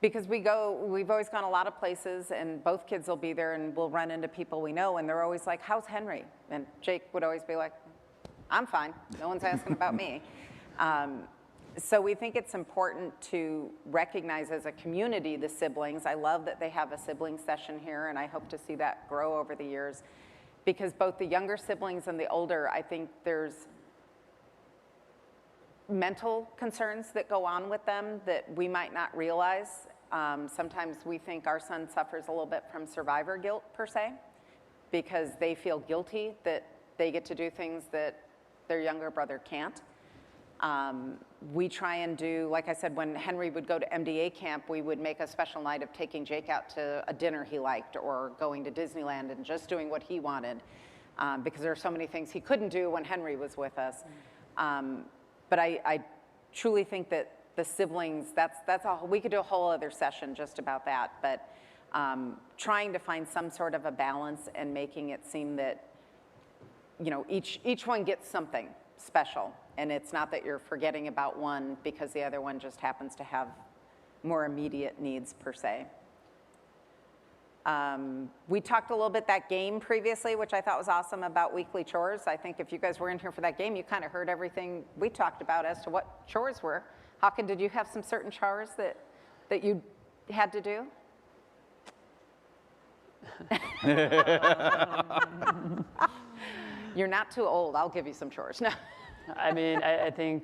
Because we've always gone a lot of places, and both kids will be there, and we'll run into people we know, and they're always like, how's Henry? And Jake would always be like, I'm fine. No one's asking about me. So we think it's important to recognize as a community the siblings. I love that they have a sibling session here, and I hope to see that grow over the years. Because both the younger siblings and the older, I think there's mental concerns that go on with them that we might not realize. Sometimes we think our son suffers a little bit from survivor guilt, per se, because they feel guilty that they get to do things that their younger brother can't. We try and do, like I said, when Henry would go to MDA camp, we would make a special night of taking Jake out to a dinner he liked, or going to Disneyland and just doing what he wanted, because there are so many things he couldn't do when Henry was with us. But I truly think that the siblings, we could do a whole other session just about that, but trying to find some sort of a balance and making it seem that, you know, each one gets something special, and it's not that you're forgetting about one because the other one just happens to have more immediate needs, per se. We talked a little bit that game previously, which I thought was awesome, about weekly chores. I think if you guys were in here for that game, you kind of heard everything we talked about as to what chores were. Hawken, did you have some certain chores that you had to do? You're not too old. I'll give you some chores. No. I mean, I think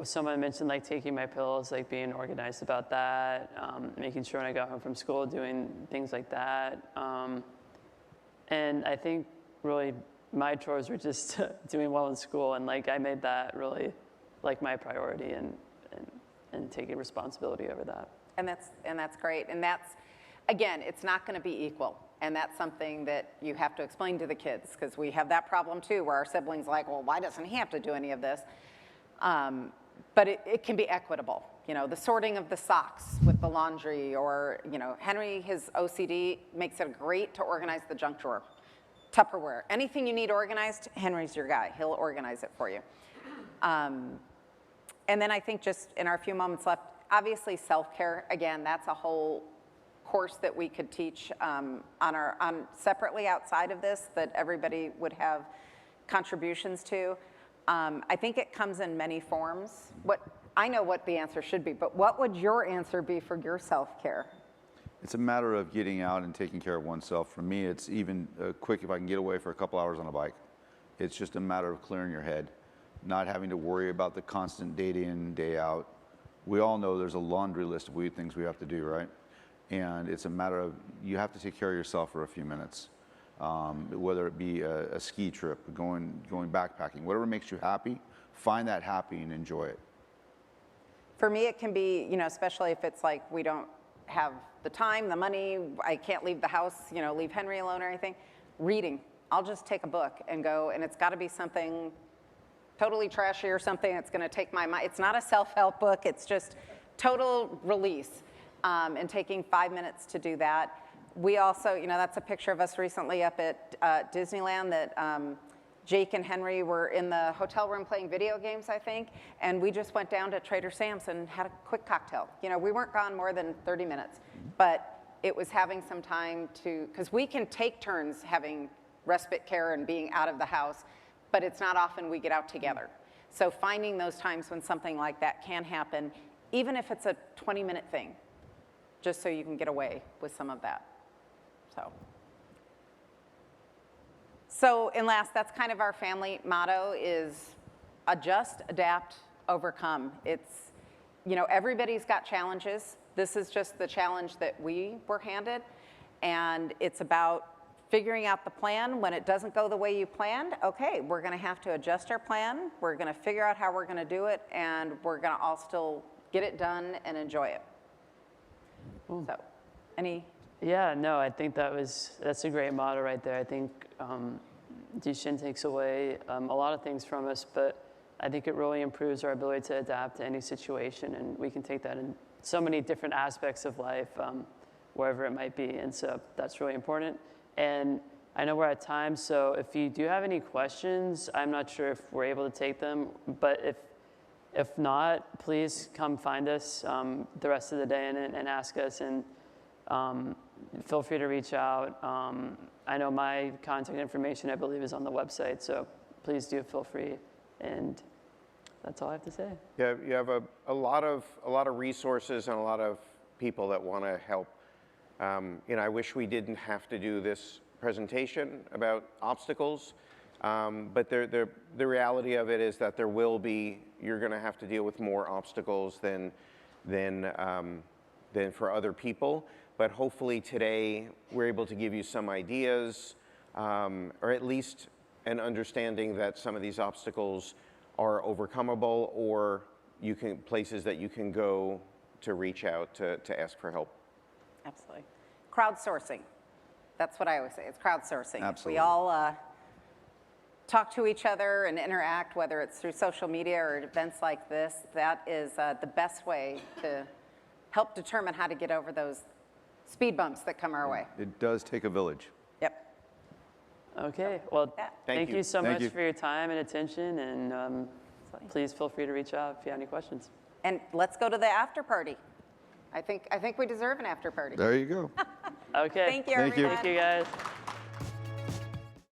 someone mentioned taking my pills, being organized about that, making sure when I got home from school, doing things like that. And I think really my chores were just doing well in school, and I made that really my priority, and taking responsibility over that. And that's great. And that's, again, it's not going to be equal. And that's something that you have to explain to the kids, because we have that problem too, where our siblings are like, well, why doesn't he have to do any of this? But it can be equitable. You know, the sorting of the socks with the laundry, or, you know, Henry, his OCD makes it great to organize the junk drawer. Tupperware, anything you need organized, Henry's your guy. He'll organize it for you. And then I think, just in our few moments left, obviously self-care, again, that's a whole course that we could teach on separately outside of this, that everybody would have contributions to. I think it comes in many forms. I know what the answer should be, but what would your answer be for your self-care? It's a matter of getting out and taking care of oneself. For me, it's even quick if I can get away for a couple hours on a bike. It's just a matter of clearing your head, not having to worry about the constant day in, day out. We all know there's a laundry list of weird things we have to do, right? And it's a matter of, you have to take care of yourself for a few minutes. Whether it be a ski trip, going backpacking, whatever makes you happy, find that happy and enjoy it. For me, it can be, you know, especially if it's like we don't have the time, the money, I can't leave the house, you know, leave Henry alone or anything. Reading. I'll just take a book and go, and it's got to be something totally trashy or something that's going to take my mind. It's not a self-help book. It's just total release, and taking 5 minutes to do that. We also, you know, that's a picture of us recently up at Disneyland that Jake and Henry were in the hotel room playing video games, I think, and we just went down to Trader Sam's and had a quick cocktail. You know, we weren't gone more than 30 minutes, but it was having some time to, because we can take turns having respite care and being out of the house, but it's not often we get out together. So finding those times when something like that can happen, even if it's a 20-minute thing, just so you can get away with some of that. So, and last, that's kind of our family motto is adjust, adapt, overcome. It's, you know, everybody's got challenges. This is just the challenge that we were handed, and it's about figuring out the plan. When it doesn't go the way you planned, okay, we're going to have to adjust our plan. We're going to figure out how we're going to do it, and we're going to all still get it done and enjoy it. Cool. So, any? Yeah, no, I think that's a great motto right there. I think Duchenne takes away a lot of things from us, but I think it really improves our ability to adapt to any situation, and we can take that in so many different aspects of life, wherever it might be, and so that's really important. And I know we're at time, so if you do have any questions, I'm not sure if we're able to take them, but if not, please come find us the rest of the day and ask us, and feel free to reach out. I know my contact information, I believe, is on the website, so please do feel free. And that's all I have to say. Yeah, you have a lot of resources and a lot of people that want to help. You know, I wish we didn't have to do this presentation about obstacles, but the reality of it is that you're going to have to deal with more obstacles than for other people. But hopefully today we're able to give you some ideas, or at least an understanding that some of these obstacles are overcomable, or places that you can go to reach out to ask for help. Absolutely. Crowdsourcing. That's what I always say. It's crowdsourcing. Absolutely. If we all talk to each other and interact, whether it's through social media or events like this, that is the best way to help determine how to get over those speed bumps that come our way. It does take a village. Yep. Okay, well, Yeah. thank you so Thank much you. for your time and attention, and please feel free to reach out if you have any questions. And let's go to the after party. I think we deserve an after party. There you go. Okay. Thank you, Thank you. everyone. Thank you, guys.